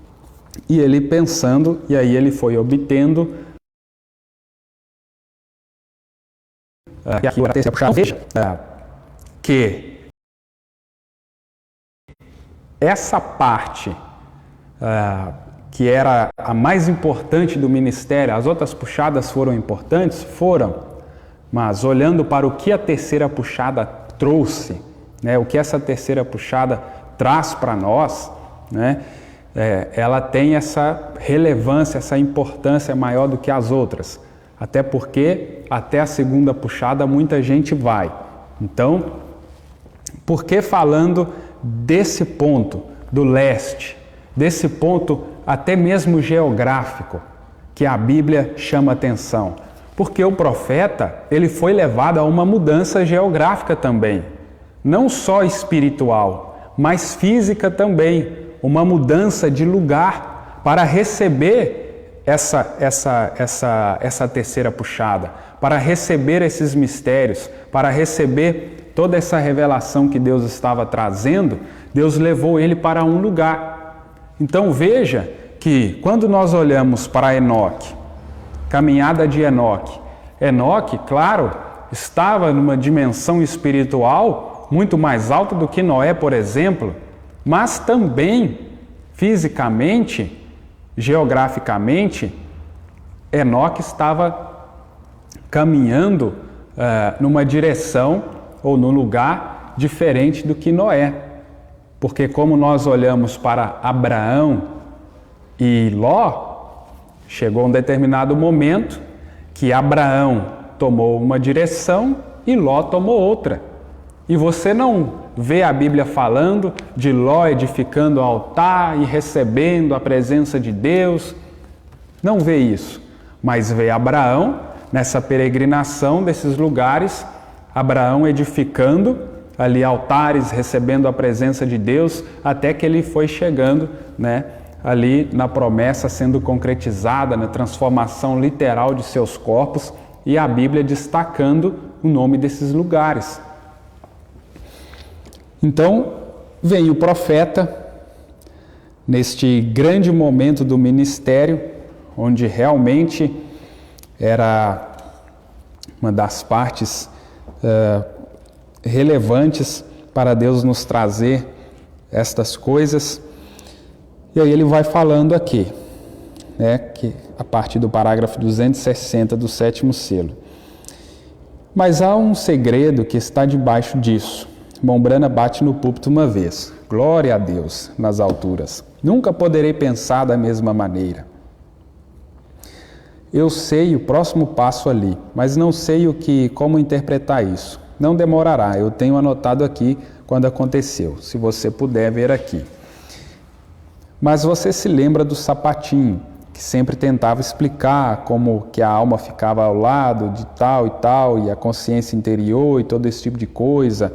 e ele pensando, e aí ele foi obtendo veja que essa parte que era a mais importante do ministério, as outras puxadas foram importantes? Foram, mas olhando para o que a terceira puxada trouxe, né, o que essa terceira puxada traz para nós, né, ela tem essa relevância, essa importância maior do que as outras, até porque até a segunda puxada muita gente vai. Então, por que falando desse ponto do leste, desse ponto até mesmo geográfico, que a Bíblia chama atenção? Porque o profeta, ele foi levado a uma mudança geográfica também, não só espiritual, mas física também, uma mudança de lugar para receber essa terceira puxada, para receber esses mistérios, para receber toda essa revelação que Deus estava trazendo. Deus levou ele para um lugar. Então veja que quando nós olhamos para Enoque, caminhada de Enoque, claro, estava numa dimensão espiritual muito mais alta do que Noé, por exemplo, mas também fisicamente, geograficamente, Enoque estava caminhando numa direção ou num lugar diferente do que Noé. Porque como nós olhamos para Abraão e Ló, chegou um determinado momento que Abraão tomou uma direção e Ló tomou outra. E você não vê a Bíblia falando de Ló edificando o altar e recebendo a presença de Deus. Não vê isso. Mas vê Abraão nessa peregrinação desses lugares, Abraão edificando ali altares, recebendo a presença de Deus, até que ele foi chegando, né, ali na promessa sendo concretizada, na transformação literal de seus corpos, e a Bíblia destacando o nome desses lugares. Então, vem o profeta, neste grande momento do ministério, onde realmente era uma das partes relevantes para Deus nos trazer estas coisas. E aí ele vai falando aqui, né, que a partir do parágrafo 260 do 7º selo. Mas há um segredo que está debaixo disso. Mombrana bate no púlpito uma vez. Glória a Deus nas alturas. Nunca poderei pensar da mesma maneira. Eu sei o próximo passo ali, mas não sei como interpretar isso. Não demorará, eu tenho anotado aqui quando aconteceu, se você puder ver aqui. Mas você se lembra do sapatinho, que sempre tentava explicar como que a alma ficava ao lado de tal e tal, e a consciência interior e todo esse tipo de coisa.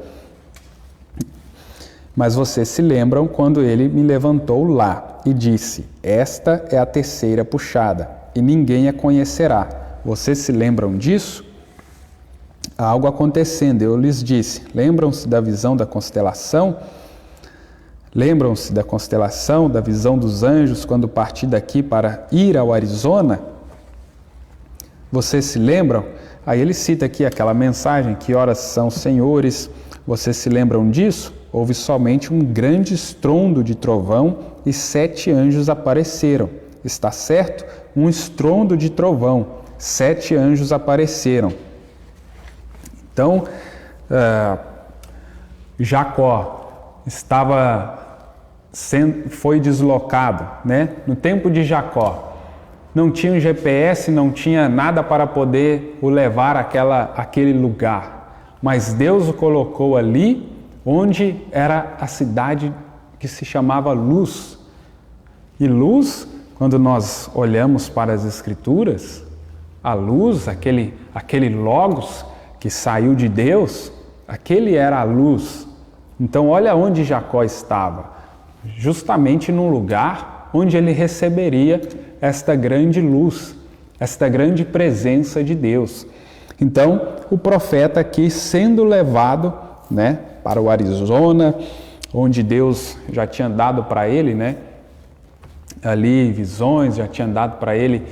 Mas vocês se lembram quando ele me levantou lá e disse: esta é a terceira puxada, e ninguém a conhecerá. Vocês se lembram disso? Há algo acontecendo, eu lhes disse. Lembram-se da visão da constelação? Lembram-se da constelação, da visão dos anjos quando parti daqui para ir ao Arizona? Vocês se lembram? Aí ele cita aqui aquela mensagem: que horas são, senhores? Vocês se lembram disso? Houve somente um grande estrondo de trovão e 7 anjos apareceram. Está certo? Um estrondo de trovão. 7 anjos apareceram. Então, Jacó foi deslocado, né? No tempo de Jacó, não tinha um GPS, não tinha nada para poder o levar àquele lugar. Mas Deus o colocou ali, onde era a cidade que se chamava Luz. E luz, quando nós olhamos para as Escrituras, a luz, aquele Logos que saiu de Deus, aquele era a luz. Então olha onde Jacó estava, justamente num lugar onde ele receberia esta grande luz, esta grande presença de Deus. Então o profeta aqui sendo levado, né, para o Arizona, onde Deus já tinha dado para ele, né, ali visões, já tinha dado para ele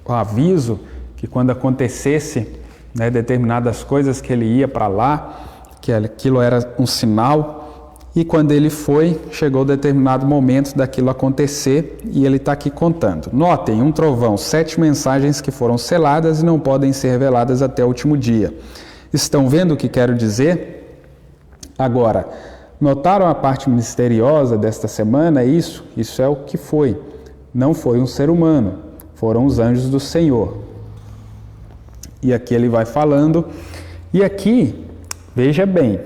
o aviso que quando acontecesse, né, determinadas coisas que ele ia para lá, que aquilo era um sinal, e quando ele foi, chegou determinado momento daquilo acontecer, e ele está aqui contando. Notem, um trovão, 7 mensagens que foram seladas e não podem ser reveladas até o último dia. Estão vendo o que quero dizer? Agora, notaram a parte misteriosa desta semana? Isso é o que foi. Não foi um ser humano, foram os anjos do Senhor. E aqui ele vai falando, e aqui, veja bem,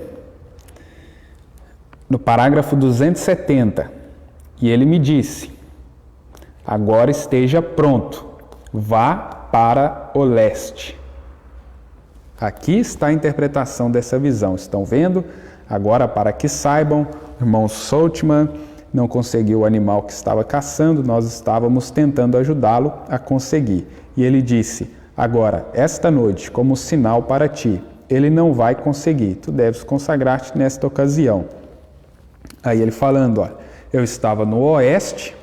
no parágrafo 270, e ele me disse, agora esteja pronto, vá para o leste. Aqui está a interpretação dessa visão, estão vendo? Agora, para que saibam, o irmão Saltman não conseguiu o animal que estava caçando, nós estávamos tentando ajudá-lo a conseguir. E ele disse, agora, esta noite, como sinal para ti, ele não vai conseguir, tu deves consagrar-te nesta ocasião. Aí ele falando, ó, eu estava no oeste,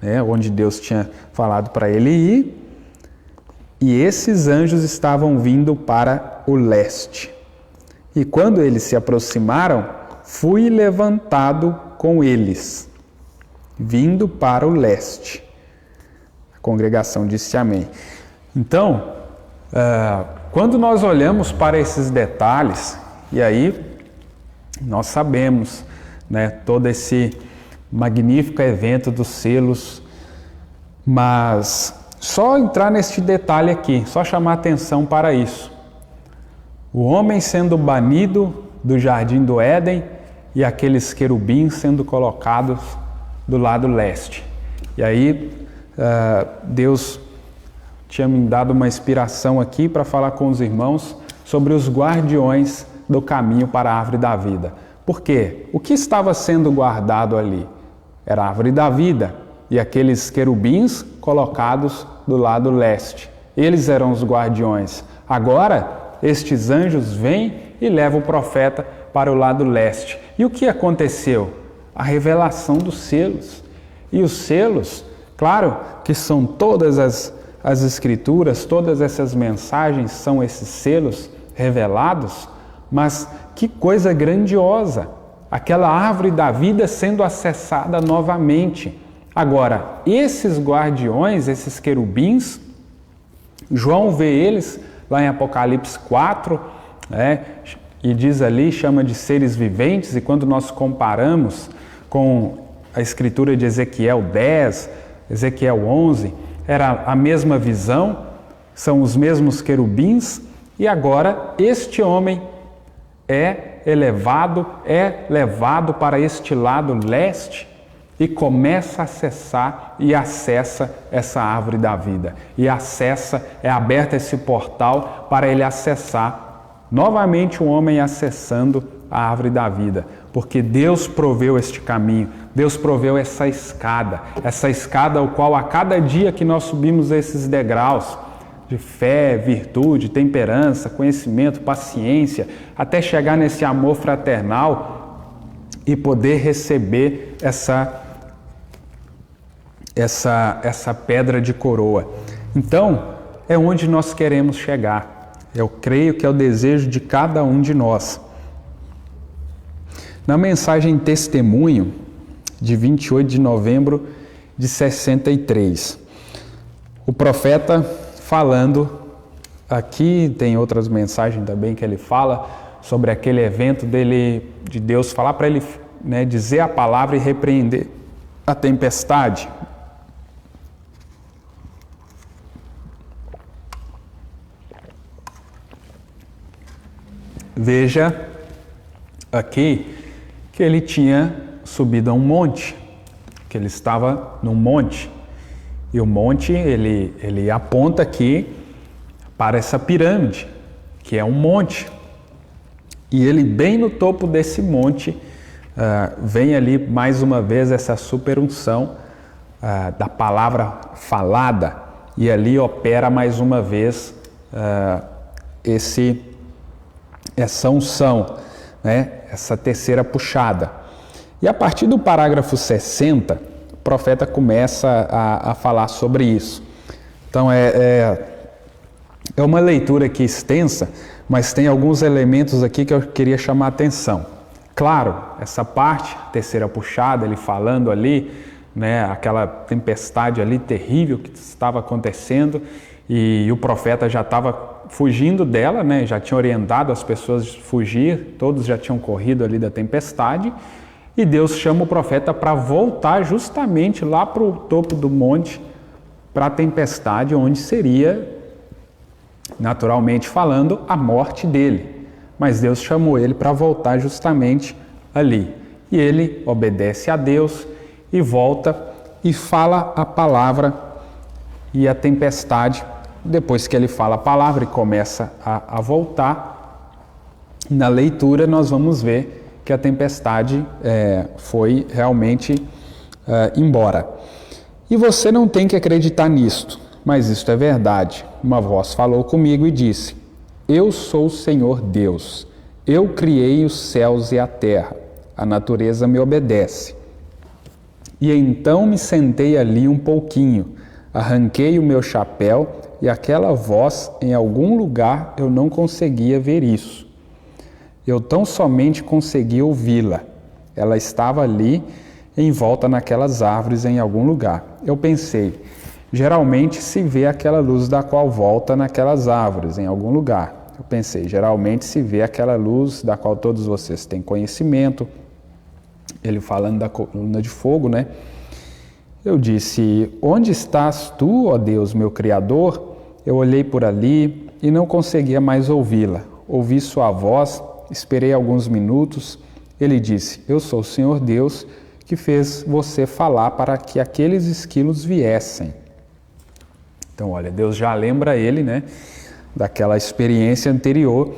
né, onde Deus tinha falado para ele ir, e esses anjos estavam vindo para o leste. E quando eles se aproximaram, fui levantado com eles, vindo para o leste. A congregação disse amém. Então, quando nós olhamos para esses detalhes, e aí nós sabemos, né, todo esse magnífico evento dos selos, mas só entrar neste detalhe aqui, só chamar atenção para isso. O homem sendo banido do jardim do Éden e aqueles querubins sendo colocados do lado leste. E aí Deus tinha me dado uma inspiração aqui para falar com os irmãos sobre os guardiões do caminho para a árvore da vida. Por quê? O que estava sendo guardado ali? Era a árvore da vida e aqueles querubins colocados do lado leste. Eles eram os guardiões. Agora, estes anjos vêm e levam o profeta para o lado leste. E o que aconteceu? A revelação dos selos. E os selos, claro que são todas as escrituras, todas essas mensagens são esses selos revelados, mas que coisa grandiosa! Aquela árvore da vida sendo acessada novamente. Agora, esses guardiões, esses querubins, João vê eles lá em Apocalipse 4, né, e diz ali, chama de seres viventes, e quando nós comparamos com a escritura de Ezequiel 10, Ezequiel 11, era a mesma visão, são os mesmos querubins, e agora este homem é levado para este lado leste e começa a acessar e acessa essa árvore da vida. E é aberto esse portal para ele acessar, novamente o homem acessando a árvore da vida. Porque Deus proveu este caminho, Deus proveu essa escada ao qual a cada dia que nós subimos esses degraus, de fé, virtude, temperança, conhecimento, paciência, até chegar nesse amor fraternal e poder receber essa pedra de coroa. Então, é onde nós queremos chegar. Eu creio que é o desejo de cada um de nós. Na mensagem Testemunho, de 28 de novembro de 63, o profeta falando, aqui tem outras mensagens também que ele fala sobre aquele evento dele, de Deus falar para ele, né, dizer a palavra e repreender a tempestade. veja aqui que ele tinha subido a um monte, que ele estava num monte. E o monte, ele aponta aqui para essa pirâmide, que é um monte. E ele, bem no topo desse monte, vem ali mais uma vez essa superunção da palavra falada, e ali opera mais uma vez essa unção, né? Essa terceira puxada. E a partir do parágrafo 60, o profeta começa a falar sobre isso. Então é uma leitura aqui extensa, mas tem alguns elementos aqui que eu queria chamar a atenção. Claro, essa parte, terceira puxada, ele falando ali, né, aquela tempestade ali terrível que estava acontecendo, e o profeta já estava fugindo dela, né, já tinha orientado as pessoas a fugir, todos já tinham corrido ali da tempestade, e Deus chama o profeta para voltar justamente lá para o topo do monte, para a tempestade, onde seria, naturalmente falando, a morte dele. Mas Deus chamou ele para voltar justamente ali. E ele obedece a Deus e volta e fala a palavra, e a tempestade, depois que ele fala a palavra e começa a voltar, na leitura nós vamos ver que a tempestade foi realmente embora. E você não tem que acreditar nisto, mas isto é verdade. Uma voz falou comigo e disse: Eu sou o Senhor Deus, eu criei os céus e a terra, a natureza me obedece. E então me sentei ali um pouquinho, arranquei o meu chapéu, e aquela voz, em algum lugar, eu não conseguia ver isso. Eu tão somente consegui ouvi-la. Ela estava ali, em volta naquelas árvores, em algum lugar. Eu pensei, geralmente se vê aquela luz da qual volta naquelas árvores, em algum lugar. Eu pensei, geralmente se vê aquela luz da qual todos vocês têm conhecimento. Ele falando da coluna de fogo, né? Eu disse, onde estás tu, ó Deus, meu Criador? Eu olhei por ali e não conseguia mais ouvi-la. Ouvi sua voz, esperei alguns minutos. Ele disse, eu sou o Senhor Deus que fez você falar para que aqueles esquilos viessem. Então, olha, Deus já lembra ele, né, daquela experiência anterior.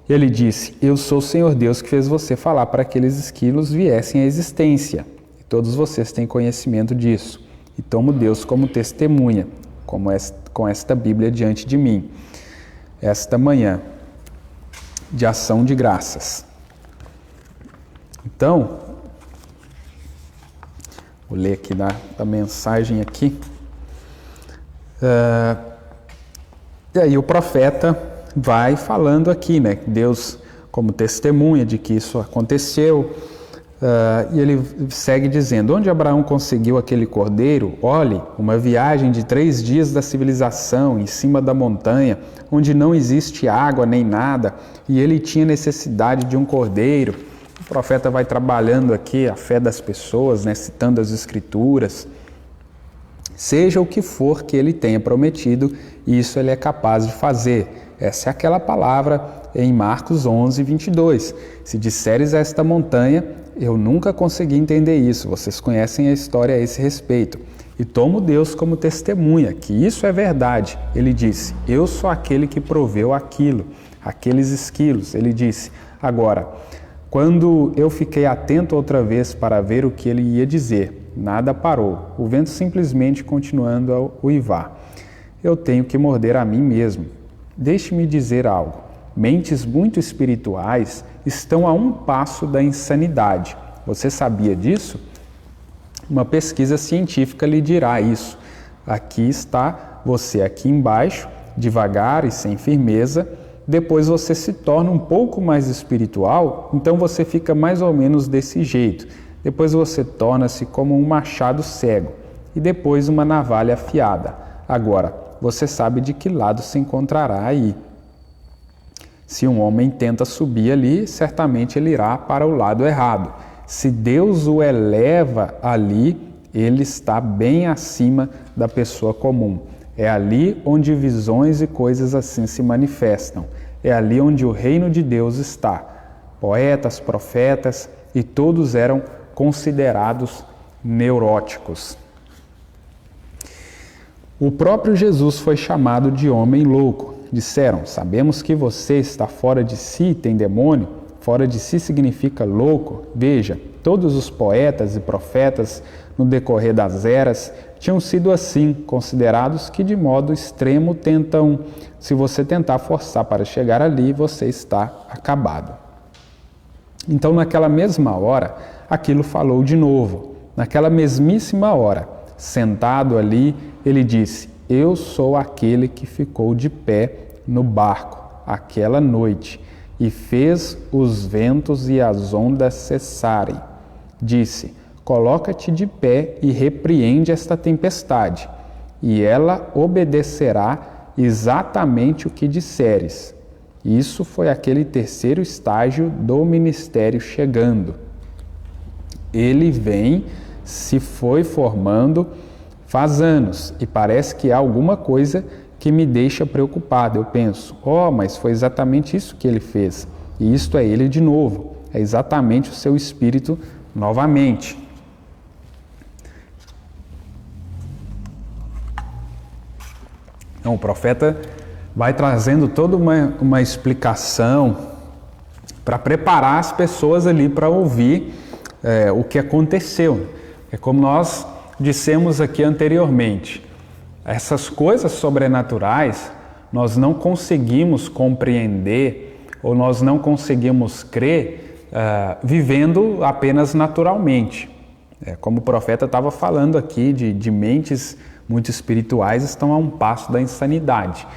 Ele disse, eu sou o Senhor Deus que fez você falar para que aqueles esquilos viessem à existência. E todos vocês têm conhecimento disso. E tomo Deus como testemunha, com esta Bíblia diante de mim, esta manhã de ação de graças. Então, vou ler aqui da mensagem aqui. E aí o profeta vai falando aqui, né? Deus como testemunha de que isso aconteceu. E ele segue dizendo, onde Abraão conseguiu aquele cordeiro? Olhe, uma viagem de 3 dias da civilização, em cima da montanha, onde não existe água nem nada, e ele tinha necessidade de um cordeiro. O profeta vai trabalhando aqui a fé das pessoas, né, citando as escrituras. Seja o que for que ele tenha prometido, isso ele é capaz de fazer. Essa é aquela palavra em Marcos 11, 22. Se disseres a esta montanha, eu nunca consegui entender isso. Vocês conhecem a história a esse respeito. E tomo Deus como testemunha, que isso é verdade. Ele disse, eu sou aquele que proveu aquilo, aqueles esquilos. Ele disse, agora, quando eu fiquei atento outra vez para ver o que ele ia dizer, nada parou, o vento simplesmente continuando a uivar. Eu tenho que morder a mim mesmo. Deixe-me dizer algo. Mentes muito espirituais estão a um passo da insanidade. Você sabia disso? Uma pesquisa científica lhe dirá isso. Aqui está você aqui embaixo, devagar e sem firmeza. Depois você se torna um pouco mais espiritual, então você fica mais ou menos desse jeito. Depois você torna-se como um machado cego e depois uma navalha afiada. Agora, você sabe de que lado se encontrará aí. Se um homem tenta subir ali, certamente ele irá para o lado errado. Se Deus o eleva ali, ele está bem acima da pessoa comum. É ali onde visões e coisas assim se manifestam. é ali onde o reino de Deus está. Poetas, profetas, e todos eram considerados neuróticos. O próprio Jesus foi chamado de homem louco. Disseram: sabemos que você está fora de si e tem demônio. Fora de si significa louco. Veja, todos os poetas e profetas no decorrer das eras tinham sido assim, considerados que de modo extremo se você tentar forçar para chegar ali, você está acabado. Então, naquela mesma hora, aquilo falou de novo. Naquela mesmíssima hora, sentado ali, ele disse: eu sou aquele que ficou de pé no barco aquela noite e fez os ventos e as ondas cessarem. Disse: coloca-te de pé e repreende esta tempestade, e ela obedecerá exatamente o que disseres. Isso foi aquele terceiro estágio do ministério chegando. Ele vem, se foi formando faz anos, e parece que há alguma coisa que me deixa preocupado. Eu penso: mas foi exatamente isso que ele fez. E isto é ele de novo. É exatamente o seu espírito novamente. Então, o profeta vai trazendo toda uma explicação para preparar as pessoas ali para ouvir o que aconteceu. É como nós dissemos aqui anteriormente, essas coisas sobrenaturais nós não conseguimos compreender ou nós não conseguimos crer vivendo apenas naturalmente. Como o profeta estava falando aqui, de mentes muito espirituais estão a um passo da insanidade.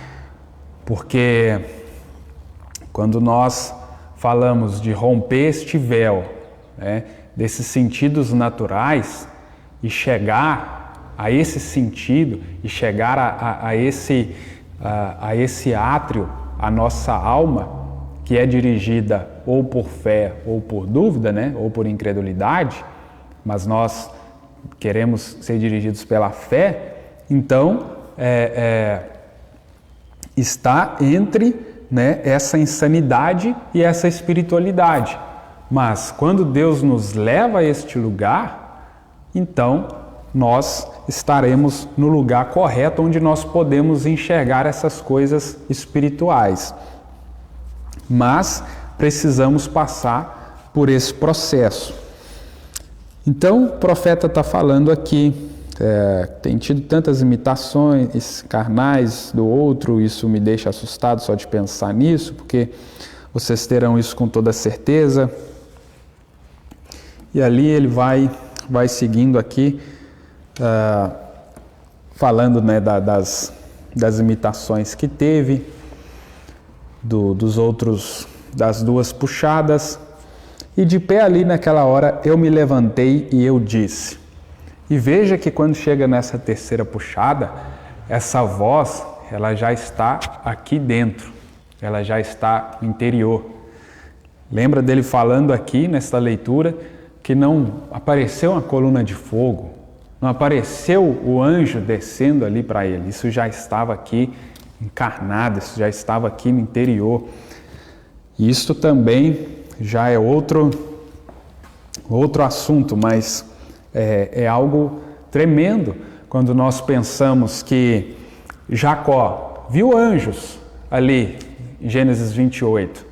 Porque quando nós falamos de romper este véu, desses sentidos naturais, e chegar a esse sentido, e chegar a esse átrio, a nossa alma, que é dirigida ou por fé ou por dúvida, ou por incredulidade, mas nós queremos ser dirigidos pela fé, então está entre essa insanidade e essa espiritualidade. Mas quando Deus nos leva a este lugar, então nós estaremos no lugar correto, onde nós podemos enxergar essas coisas espirituais. Mas precisamos passar por esse processo. Então o profeta está falando aqui, tem tido tantas imitações carnais do outro, isso me deixa assustado só de pensar nisso, porque vocês terão isso com toda certeza. E ali ele vai seguindo aqui, falando das imitações que teve, das duas puxadas. E de pé ali naquela hora eu me levantei e eu disse. E veja que quando chega nessa terceira puxada, essa voz, ela já está aqui dentro, ela já está no interior. Lembra dele falando aqui nessa leitura que não apareceu uma coluna de fogo, não apareceu o anjo descendo ali para ele, isso já estava aqui encarnado, isso já estava aqui no interior. E isto também já é outro assunto, mas é algo tremendo quando nós pensamos que Jacó viu anjos ali, em Gênesis 28,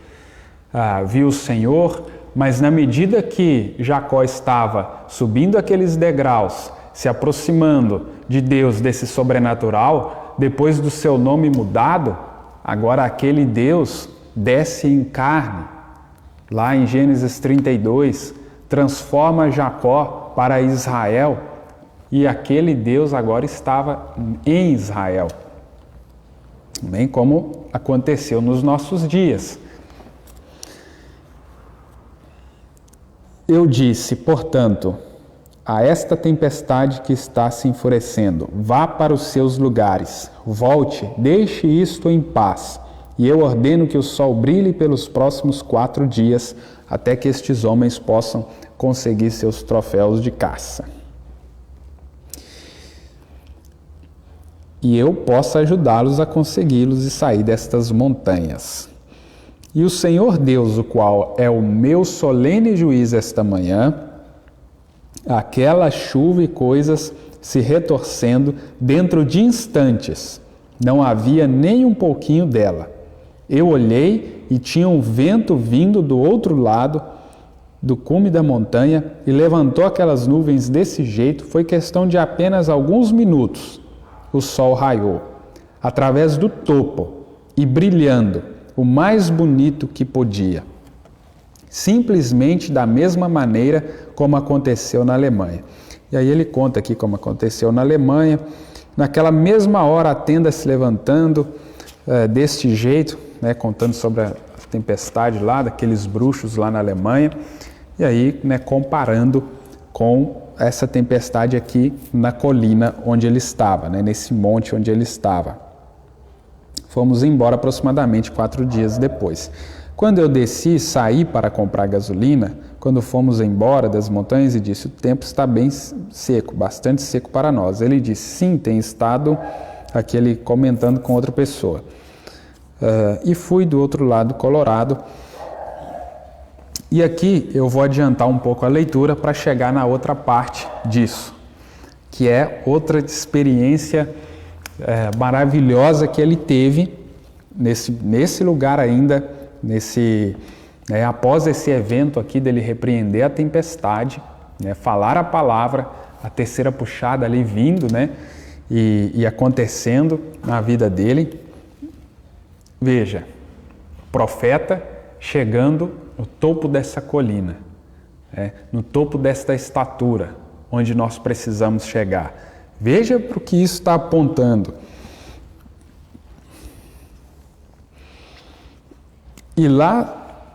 viu o Senhor, mas na medida que Jacó estava subindo aqueles degraus, se aproximando de Deus, desse sobrenatural, depois do seu nome mudado, agora aquele Deus desce em carne. Lá em Gênesis 32, transforma Jacó para Israel, e aquele Deus agora estava em Israel. Bem como aconteceu nos nossos dias. Eu disse, portanto, a esta tempestade que está se enfurecendo, vá para os seus lugares, volte, deixe isto em paz, e eu ordeno que o sol brilhe pelos próximos 4 dias, até que estes homens possam conseguir seus troféus de caça. E eu possa ajudá-los a consegui-los e sair destas montanhas. E o Senhor Deus, o qual é o meu solene juiz esta manhã, aquela chuva e coisas se retorcendo dentro de instantes, não havia nem um pouquinho dela. Eu olhei e tinha um vento vindo do outro lado do cume da montanha e levantou aquelas nuvens desse jeito. Foi questão de apenas alguns minutos. O sol raiou através do topo e brilhando o mais bonito que podia. Simplesmente da mesma maneira como aconteceu na Alemanha. E aí ele conta aqui como aconteceu na Alemanha. Naquela mesma hora a tenda se levantando deste jeito, né, contando sobre a tempestade lá, daqueles bruxos lá na Alemanha. E aí, né, comparando com essa tempestade aqui na colina onde ele estava, né, nesse monte onde ele estava. Fomos embora aproximadamente 4 dias depois. Quando eu desci, saí para comprar gasolina, quando fomos embora das montanhas, e disse: o tempo está bem seco, bastante seco para nós. Ele disse: sim, tem estado, aqui ele comentando com outra pessoa. E fui do outro lado, Colorado. E aqui eu vou adiantar um pouco a leitura para chegar na outra parte disso, que é outra experiência maravilhosa que ele teve nesse lugar ainda, após esse evento aqui dele repreender a tempestade, né, falar a palavra, a terceira puxada ali vindo, né, e acontecendo na vida dele. Veja, profeta chegando no topo dessa colina, no topo desta estatura, onde nós precisamos chegar. Veja para o que isso está apontando. E lá,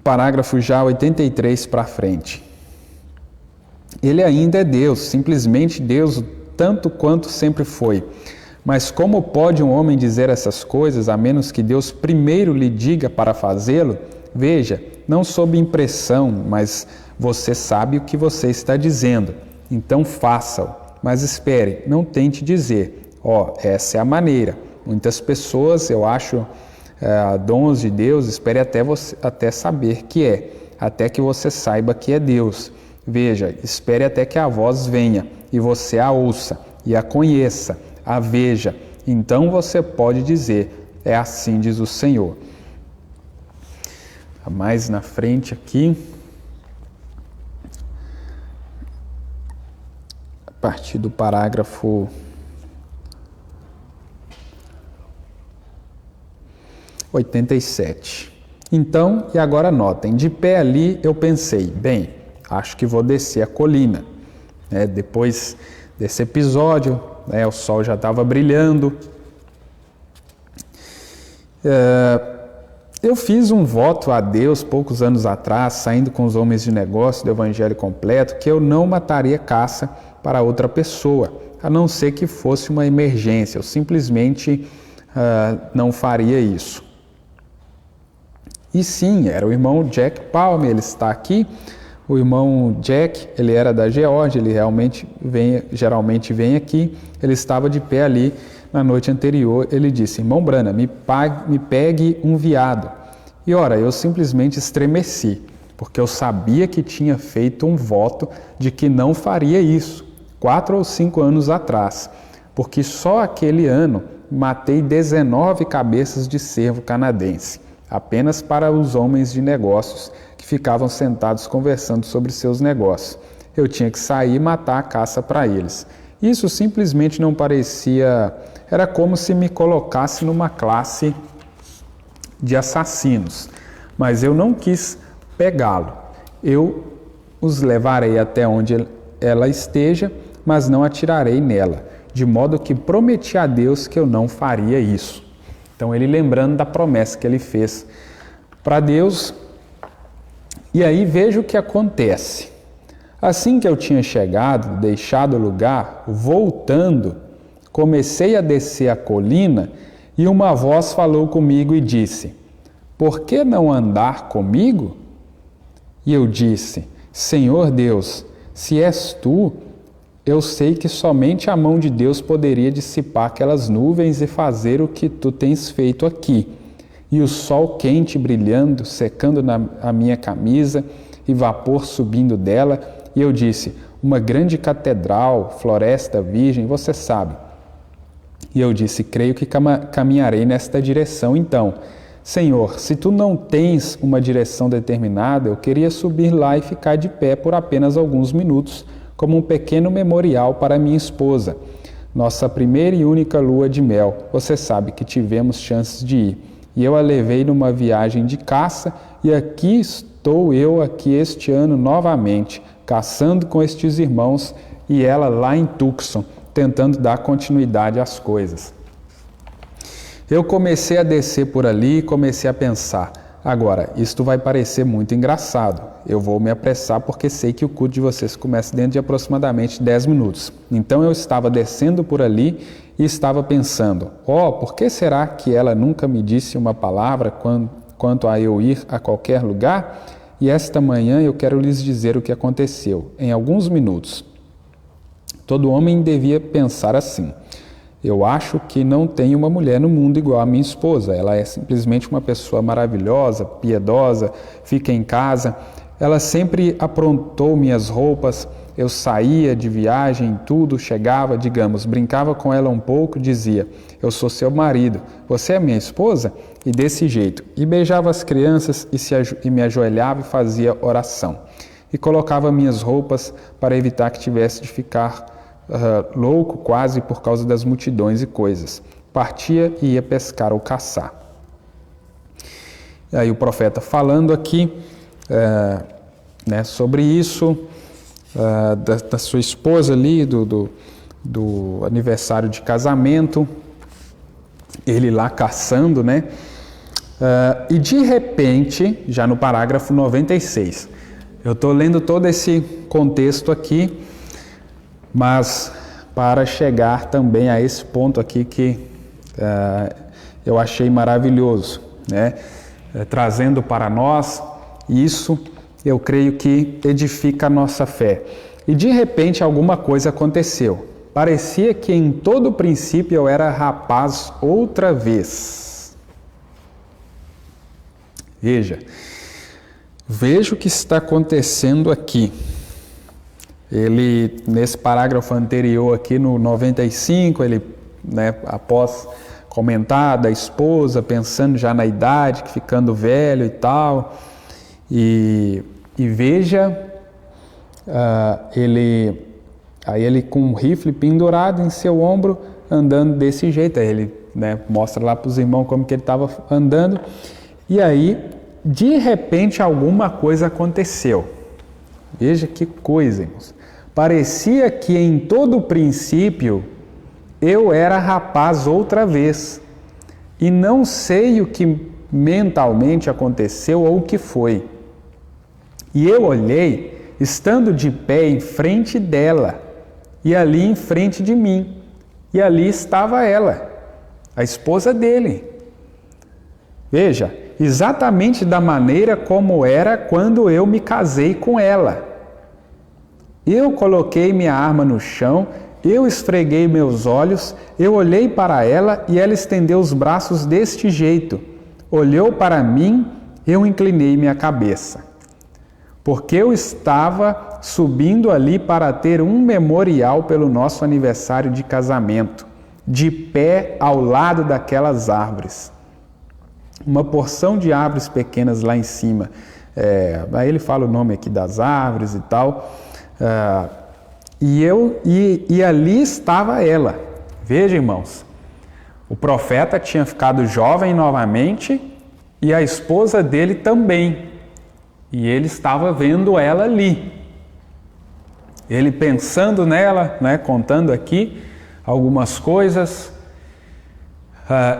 parágrafo já 83 para frente. Ele ainda é Deus, simplesmente Deus, tanto quanto sempre foi. Mas como pode um homem dizer essas coisas, a menos que Deus primeiro lhe diga para fazê-lo? Veja, não sob impressão, mas você sabe o que você está dizendo. Então faça-o. Mas espere, não tente dizer: essa é a maneira. Muitas pessoas, eu acho, dons de Deus, espere até saber que é, até que você saiba que é Deus. Veja, espere até que a voz venha e você a ouça e a conheça, a veja. Então você pode dizer: é assim diz o Senhor. Mais na frente aqui, a partir do parágrafo 87. Então, e agora notem, de pé ali eu pensei: bem, acho que vou descer a colina. Depois desse episódio, o sol já estava brilhando. Eu fiz um voto a Deus poucos anos atrás, saindo com os homens de negócio do Evangelho Completo, que eu não mataria caça para outra pessoa, a não ser que fosse uma emergência. Eu simplesmente não faria isso. E sim, era o irmão Jack Palmer, ele está aqui. O irmão Jack, ele era da Geórgia, ele geralmente vem aqui. Ele estava de pé ali na noite anterior. Ele disse: irmão Branham, me pegue um veado. E ora, eu simplesmente estremeci, porque eu sabia que tinha feito um voto de que não faria isso, 4 ou 5 anos atrás, porque só aquele ano matei 19 cabeças de cervo canadense, apenas para os homens de negócios que ficavam sentados conversando sobre seus negócios. Eu tinha que sair e matar a caça para eles. Isso simplesmente não parecia... Era como se me colocasse numa classe de assassinos. Mas eu não quis pegá-lo. Eu os levarei até onde ela esteja, mas não atirarei nela, de modo que prometi a Deus que eu não faria isso. Então ele lembrando da promessa que ele fez para Deus. E aí veja o que acontece. Assim que eu tinha chegado, deixado o lugar, voltando, comecei a descer a colina e uma voz falou comigo e disse: por que não andar comigo? E eu disse: Senhor Deus, se és tu, eu sei que somente a mão de Deus poderia dissipar aquelas nuvens e fazer o que tu tens feito aqui. e o sol quente brilhando, secando a minha camisa e vapor subindo dela, e eu disse, uma grande catedral, floresta virgem, você sabe. E eu disse, creio que caminharei nesta direção. Então, Senhor, se tu não tens uma direção determinada, eu queria subir lá e ficar de pé por apenas alguns minutos, como um pequeno memorial para minha esposa. Nossa primeira e única lua de mel, você sabe que tivemos chances de ir. E eu a levei numa viagem de caça, e aqui estou eu aqui este ano novamente, caçando com estes irmãos, e ela lá em Tucson, tentando dar continuidade às coisas. Eu comecei a descer por ali e comecei a pensar, agora, isto vai parecer muito engraçado, eu vou me apressar porque sei que o culto de vocês começa dentro de aproximadamente 10 minutos. Então eu estava descendo por ali e estava pensando, por que será que ela nunca me disse uma palavra quanto a eu ir a qualquer lugar? E esta manhã eu quero lhes dizer o que aconteceu, em alguns minutos. Todo homem devia pensar assim, eu acho que não tem uma mulher no mundo igual a minha esposa, ela é simplesmente uma pessoa maravilhosa, piedosa, fica em casa, ela sempre aprontou minhas roupas, eu saía de viagem, tudo, chegava, digamos, brincava com ela um pouco, dizia, eu sou seu marido, você é minha esposa? E desse jeito, e beijava as crianças e me ajoelhava e fazia oração. E colocava minhas roupas para evitar que tivesse de ficar louco quase por causa das multidões e coisas. Partia e ia pescar ou caçar. E aí o profeta falando aqui sobre isso, da sua esposa ali, do aniversário de casamento, ele lá caçando, né? E de repente, já no parágrafo 96, eu estou lendo todo esse contexto aqui, mas para chegar também a esse ponto aqui que eu achei maravilhoso, né? Trazendo para nós isso, eu creio que edifica a nossa fé. E de repente alguma coisa aconteceu. Parecia que em todo princípio eu era rapaz outra vez. Veja o que está acontecendo aqui. Ele, nesse parágrafo anterior aqui no 95, ele, após comentar da esposa, pensando já na idade, que ficando velho e tal, e veja, ele com um rifle pendurado em seu ombro, andando desse jeito, aí ele mostra lá para os irmãos como que ele estava andando, e aí, de repente, alguma coisa aconteceu. Veja que coisa, irmãos. Parecia que em todo o princípio eu era rapaz outra vez. E não sei o que mentalmente aconteceu ou o que foi. E eu olhei, estando de pé em frente dela, e ali em frente de mim. E ali estava ela, a esposa dele. Veja, exatamente da maneira como era quando eu me casei com ela. Eu coloquei minha arma no chão, eu esfreguei meus olhos, eu olhei para ela e ela estendeu os braços deste jeito. Olhou para mim, eu inclinei minha cabeça. Porque eu estava subindo ali para ter um memorial pelo nosso aniversário de casamento, de pé ao lado daquelas árvores. Uma porção de árvores pequenas lá em cima. Aí ele fala o nome aqui das árvores e tal. E ali estava ela. Veja, irmãos, o profeta tinha ficado jovem novamente e a esposa dele também. E ele estava vendo ela ali. Ele pensando nela, contando aqui algumas coisas,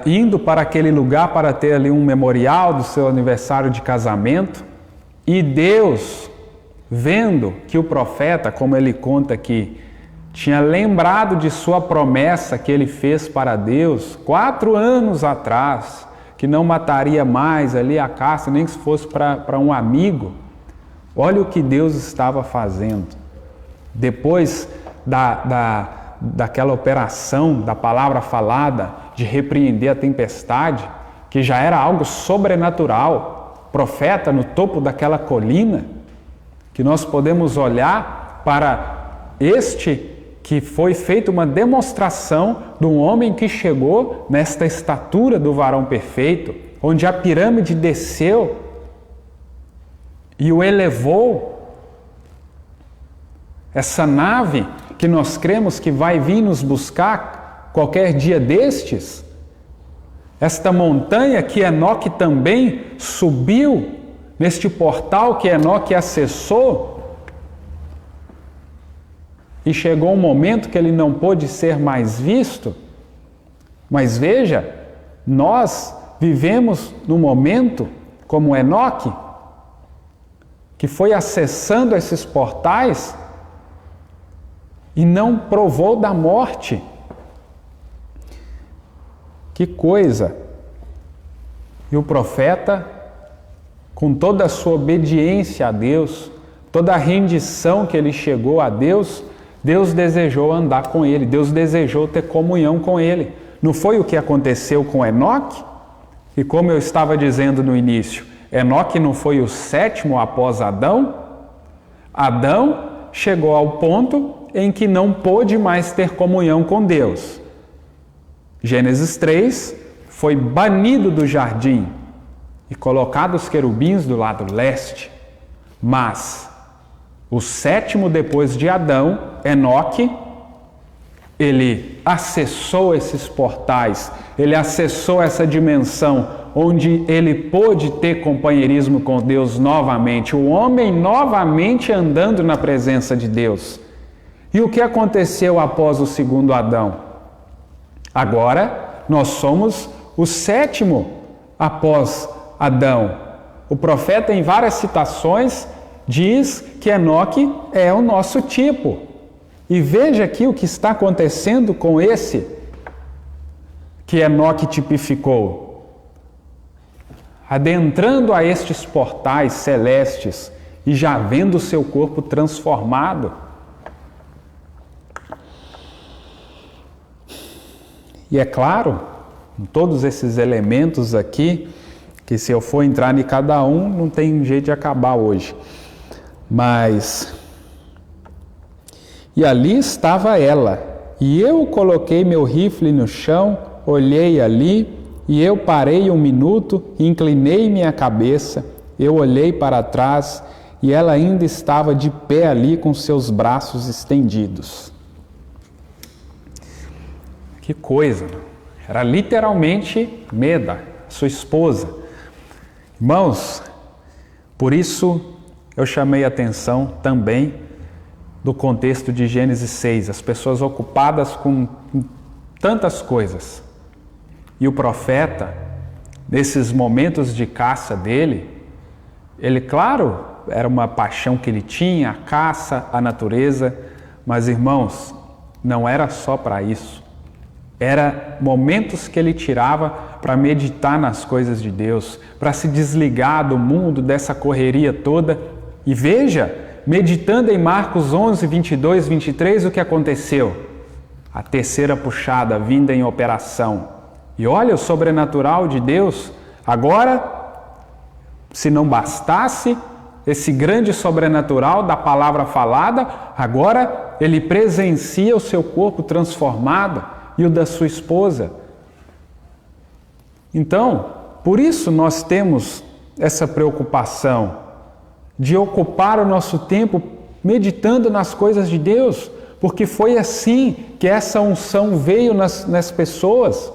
indo para aquele lugar para ter ali um memorial do seu aniversário de casamento. E Deus, vendo que o profeta, como ele conta aqui, tinha lembrado de sua promessa que ele fez para Deus 4 anos atrás, que não mataria mais ali a caça, nem que se fosse para um amigo. Olha o que Deus estava fazendo. Depois daquela operação, da palavra falada, de repreender a tempestade, que já era algo sobrenatural, profeta no topo daquela colina, que nós podemos olhar para este que foi feita uma demonstração de um homem que chegou nesta estatura do varão perfeito, onde a pirâmide desceu e o elevou. Essa nave que nós cremos que vai vir nos buscar qualquer dia destes, esta montanha que Enoque também subiu, neste portal que Enoque acessou, e chegou um momento que ele não pôde ser mais visto. Mas veja, nós vivemos num momento como Enoque, que foi acessando esses portais e não provou da morte. Que coisa! E o profeta, com toda a sua obediência a Deus, toda a rendição que ele chegou a Deus, Deus desejou andar com ele, Deus desejou ter comunhão com ele. Não foi o que aconteceu com Enoque? E como eu estava dizendo no início, Enoque não foi o sétimo após Adão? Adão chegou ao ponto em que não pôde mais ter comunhão com Deus. Gênesis 3, foi banido do jardim e colocado os querubins do lado leste. Mas o sétimo depois de Adão, Enoque, ele acessou esses portais, ele acessou essa dimensão onde ele pôde ter companheirismo com Deus novamente, o homem novamente andando na presença de Deus. E o que aconteceu após o segundo Adão? Agora nós somos o sétimo após Adão. O profeta, em várias citações, diz que Enoque é o nosso tipo. E veja aqui o que está acontecendo com esse que Enoque tipificou. Adentrando a estes portais celestes e já vendo o seu corpo transformado. E é claro, com todos esses elementos aqui, que se eu for entrar em cada um, não tem jeito de acabar hoje. Mas, e ali estava ela, e eu coloquei meu rifle no chão, olhei ali, e eu parei um minuto, inclinei minha cabeça, eu olhei para trás, e ela ainda estava de pé ali com seus braços estendidos. Que coisa! Era literalmente Meda, sua esposa. Irmãos, por isso eu chamei a atenção também do contexto de Gênesis 6, as pessoas ocupadas com tantas coisas. E o profeta, nesses momentos de caça dele, ele, claro, era uma paixão que ele tinha, a caça, a natureza, mas, irmãos, não era só para isso. Era momentos que ele tirava para meditar nas coisas de Deus, para se desligar do mundo, dessa correria toda. E veja, meditando em Marcos 11, 22, 23, o que aconteceu? A terceira puxada vinda em operação. E olha o sobrenatural de Deus. Agora, se não bastasse esse grande sobrenatural da palavra falada, agora ele presencia o seu corpo transformado e o da sua esposa. Então, por isso nós temos essa preocupação de ocupar o nosso tempo meditando nas coisas de Deus, porque foi assim que essa unção veio nas pessoas,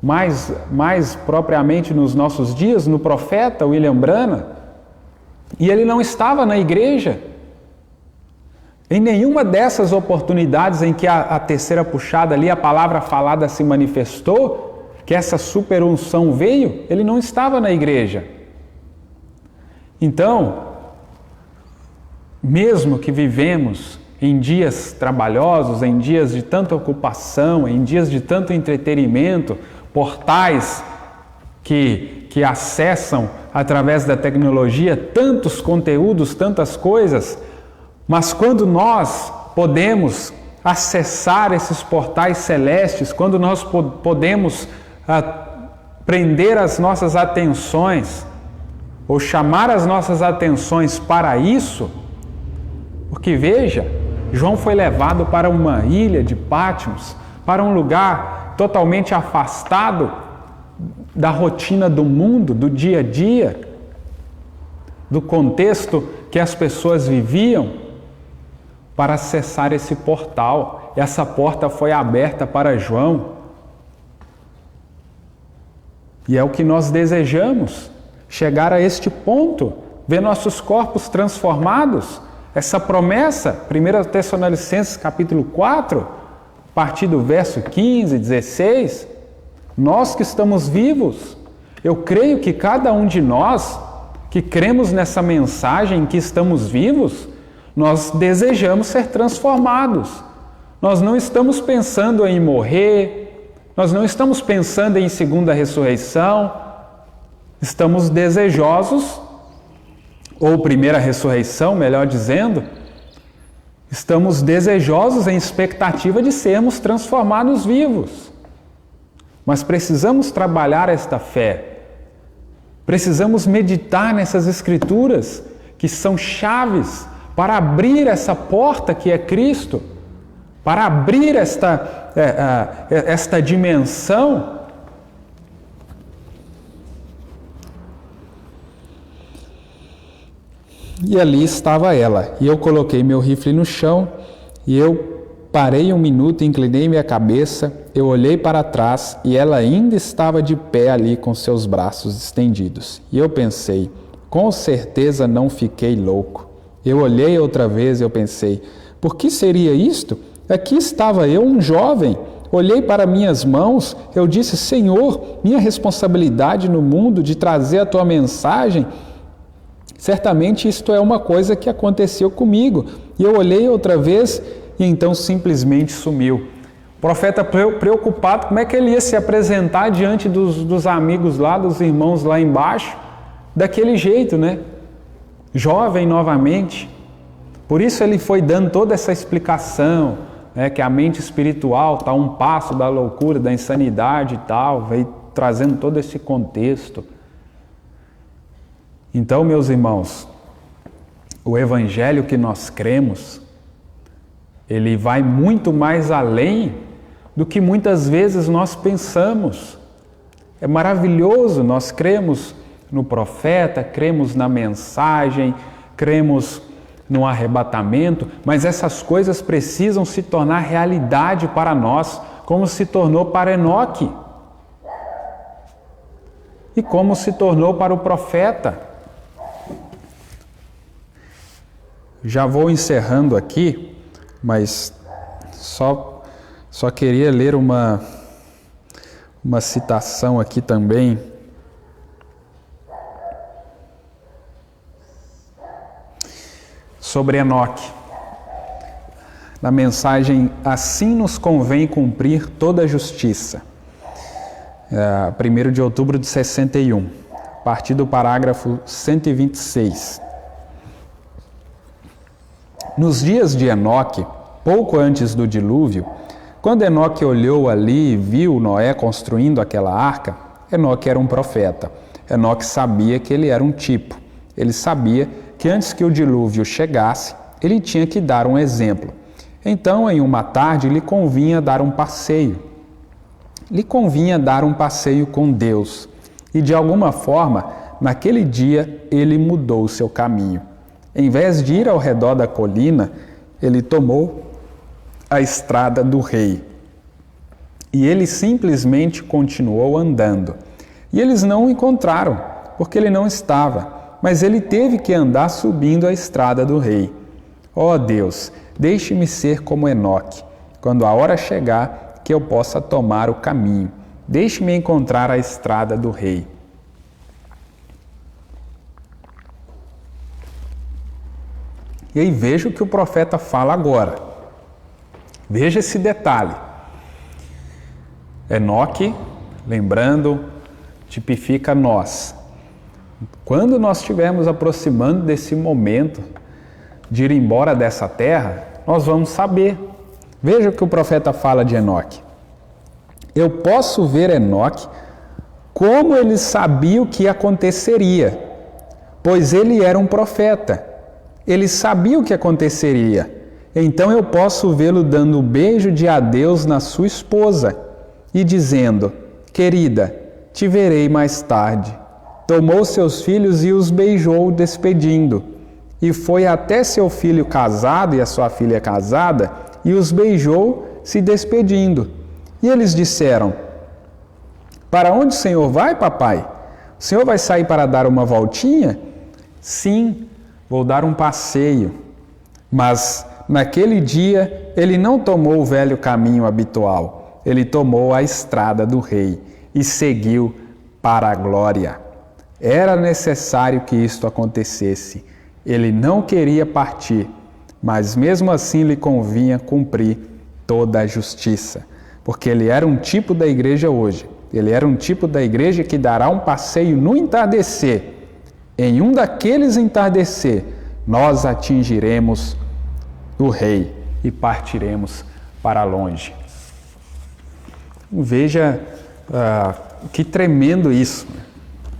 mais propriamente nos nossos dias, no profeta William Branham, e ele não estava na igreja. Em nenhuma dessas oportunidades em que a terceira puxada ali, a palavra falada se manifestou, que essa super unção veio, ele não estava na igreja. Então, mesmo que vivemos em dias trabalhosos, em dias de tanta ocupação, em dias de tanto entretenimento, portais que acessam através da tecnologia tantos conteúdos, tantas coisas, mas quando nós podemos acessar esses portais celestes, quando nós podemos prender as nossas atenções ou chamar as nossas atenções para isso, porque veja, João foi levado para uma ilha de Patmos, para um lugar totalmente afastado da rotina do mundo, do dia a dia, do contexto que as pessoas viviam, para acessar esse portal. Essa porta foi aberta para João. E é o que nós desejamos, chegar a este ponto, ver nossos corpos transformados. Essa promessa, 1 Tessalonicenses capítulo 4, a partir do verso 15, 16, nós que estamos vivos, eu creio que cada um de nós, que cremos nessa mensagem que estamos vivos, nós desejamos ser transformados. Nós não estamos pensando em morrer, nós não estamos pensando em segunda ressurreição, estamos desejosos, ou primeira ressurreição, melhor dizendo, estamos desejosos em expectativa de sermos transformados vivos. Mas precisamos trabalhar esta fé, precisamos meditar nessas escrituras que são chaves para abrir essa porta que é Cristo, para abrir esta dimensão. E ali estava ela, e eu coloquei meu rifle no chão, e eu parei um minuto, inclinei minha cabeça, eu olhei para trás, e ela ainda estava de pé ali com seus braços estendidos. E eu pensei, com certeza não fiquei louco. Eu olhei outra vez e eu pensei, por que seria isto? Aqui estava eu, um jovem, olhei para minhas mãos, eu disse, Senhor, minha responsabilidade no mundo de trazer a tua mensagem, certamente isto é uma coisa que aconteceu comigo. E eu olhei outra vez e então simplesmente sumiu. O profeta preocupado, como é que ele ia se apresentar diante dos amigos lá, dos irmãos lá embaixo, daquele jeito, né? Jovem novamente. Por isso ele foi dando toda essa explicação, né, que a mente espiritual está a um passo da loucura, da insanidade e tal, veio trazendo todo esse contexto. Então, meus irmãos, o evangelho que nós cremos, ele vai muito mais além do que muitas vezes nós pensamos. É maravilhoso, nós cremos no profeta, cremos na mensagem, cremos no arrebatamento, mas essas coisas precisam se tornar realidade para nós, como se tornou para Enoque e como se tornou para o profeta. Já vou encerrando aqui, mas só queria ler uma citação aqui também. Sobre Enoque. Na mensagem, assim nos convém cumprir toda a justiça. 1 de outubro de 61, a partir do parágrafo 126. Nos dias de Enoque, pouco antes do dilúvio, quando Enoque olhou ali e viu Noé construindo aquela arca, Enoque era um profeta. Enoque sabia que ele era um tipo. Ele sabia que antes que o dilúvio chegasse, ele tinha que dar um exemplo. Então, em uma tarde, lhe convinha dar um passeio. Lhe convinha dar um passeio com Deus. E, de alguma forma, naquele dia, ele mudou o seu caminho. Em vez de ir ao redor da colina, ele tomou a estrada do rei. E ele simplesmente continuou andando. E eles não o encontraram, porque ele não estava. Mas ele teve que andar subindo a estrada do rei. Ó Deus, deixe-me ser como Enoque, quando a hora chegar que eu possa tomar o caminho. Deixe-me encontrar a estrada do rei. E aí veja o que o profeta fala agora. Veja esse detalhe. Enoque, lembrando, tipifica nós. Quando nós estivermos aproximando desse momento de ir embora dessa terra, nós vamos saber. Veja o que o profeta fala de Enoque. Eu posso ver Enoque como ele sabia o que aconteceria, pois ele era um profeta. Ele sabia o que aconteceria. Então eu posso vê-lo dando um beijo de adeus na sua esposa e dizendo: querida, te verei mais tarde. Tomou seus filhos e os beijou, despedindo. E foi até seu filho casado e a sua filha casada e os beijou, se despedindo. E eles disseram: para onde o Senhor vai, papai? O Senhor vai sair para dar uma voltinha? Sim, vou dar um passeio. Mas naquele dia ele não tomou o velho caminho habitual. Ele tomou a estrada do rei e seguiu para a glória. Era necessário que isto acontecesse. Ele não queria partir, mas mesmo assim lhe convinha cumprir toda a justiça, porque ele era um tipo da igreja hoje. Ele era um tipo da igreja que dará um passeio no entardecer. Em um daqueles entardecer, nós atingiremos o rei e partiremos para longe. Veja que tremendo isso.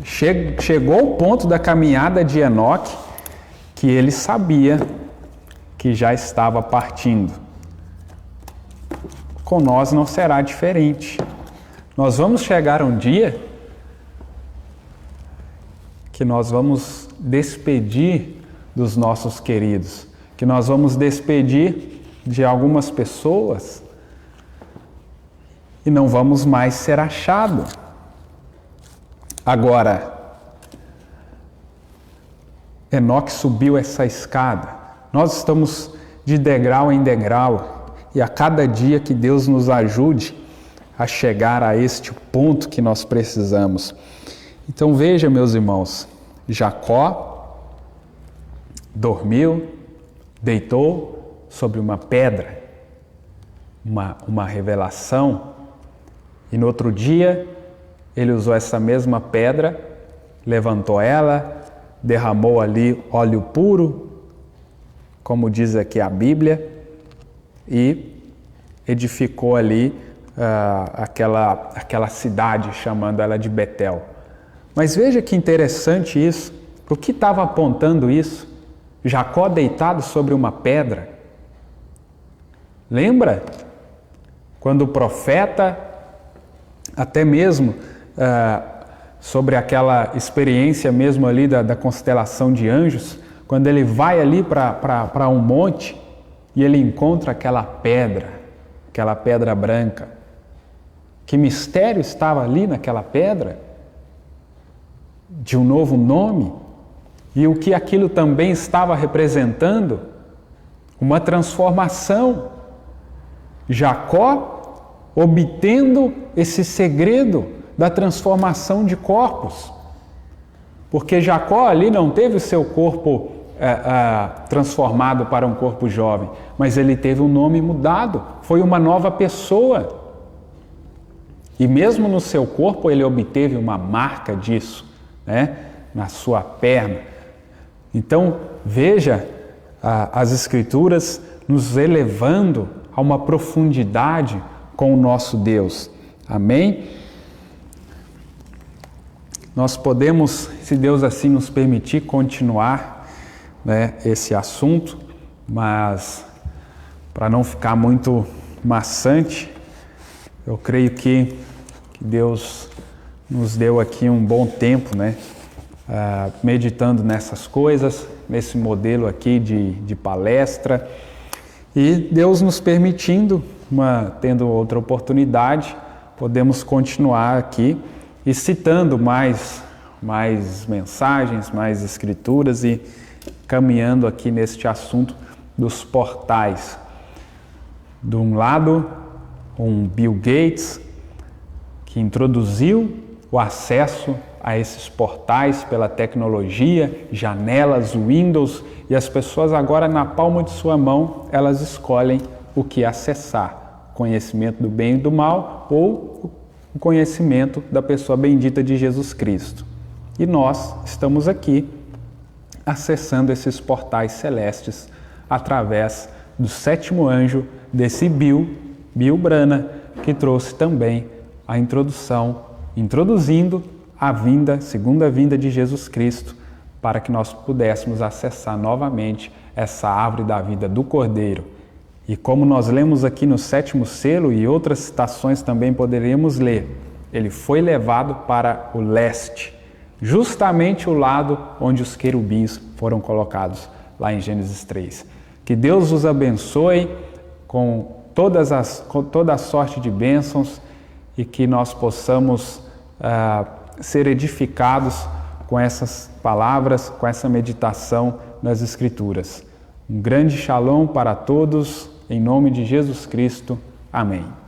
Chegou o ponto da caminhada de Enoque que ele sabia que já estava partindo. Com nós não será diferente. Nós vamos chegar um dia que nós vamos despedir dos nossos queridos, que nós vamos despedir de algumas pessoas e não vamos mais ser achados. Agora, Enoque subiu essa escada. Nós estamos de degrau em degrau e a cada dia que Deus nos ajude a chegar a este ponto que nós precisamos. Então veja, meus irmãos, Jacó dormiu, deitou sobre uma pedra, uma revelação, e no outro dia ele usou essa mesma pedra, levantou ela, derramou ali óleo puro, como diz aqui a Bíblia, e edificou ali aquela cidade, chamando ela de Betel. Mas veja que interessante isso. O que estava apontando isso? Jacó deitado sobre uma pedra. Lembra? Quando o profeta, até mesmo sobre aquela experiência mesmo ali da constelação de anjos, quando ele vai ali para um monte e ele encontra aquela pedra branca. Que mistério estava ali naquela pedra? De um novo nome? E o que aquilo também estava representando? Uma transformação. Jacó obtendo esse segredo da transformação de corpos. Porque Jacó ali não teve o seu corpo transformado para um corpo jovem, mas ele teve um nome mudado, foi uma nova pessoa. E mesmo no seu corpo ele obteve uma marca disso, né? Na sua perna. Então veja as Escrituras nos elevando a uma profundidade com o nosso Deus. Amém? Nós podemos, se Deus assim nos permitir, continuar, né, esse assunto, mas para não ficar muito maçante, eu creio que Deus nos deu aqui um bom tempo, né, meditando nessas coisas, nesse modelo aqui de palestra, e Deus nos permitindo, tendo outra oportunidade, podemos continuar aqui e citando mais mensagens, mais escrituras e caminhando aqui neste assunto dos portais. De um lado, um Bill Gates, que introduziu o acesso a esses portais pela tecnologia, janelas, Windows, e as pessoas agora na palma de sua mão, elas escolhem o que acessar, conhecimento do bem e do mal ou o conhecimento da pessoa bendita de Jesus Cristo. E nós estamos aqui acessando esses portais celestes através do sétimo anjo desse Bill Brana, que trouxe também a introdução introduzindo a segunda vinda de Jesus Cristo, para que nós pudéssemos acessar novamente essa árvore da vida do Cordeiro. E como nós lemos aqui no 7º selo e outras citações também poderíamos ler, ele foi levado para o leste, justamente o lado onde os querubins foram colocados, lá em Gênesis 3. Que Deus os abençoe com toda a sorte de bênçãos e que nós possamos ser edificados com essas palavras, com essa meditação nas Escrituras. Um grande shalom para todos, em nome de Jesus Cristo. Amém.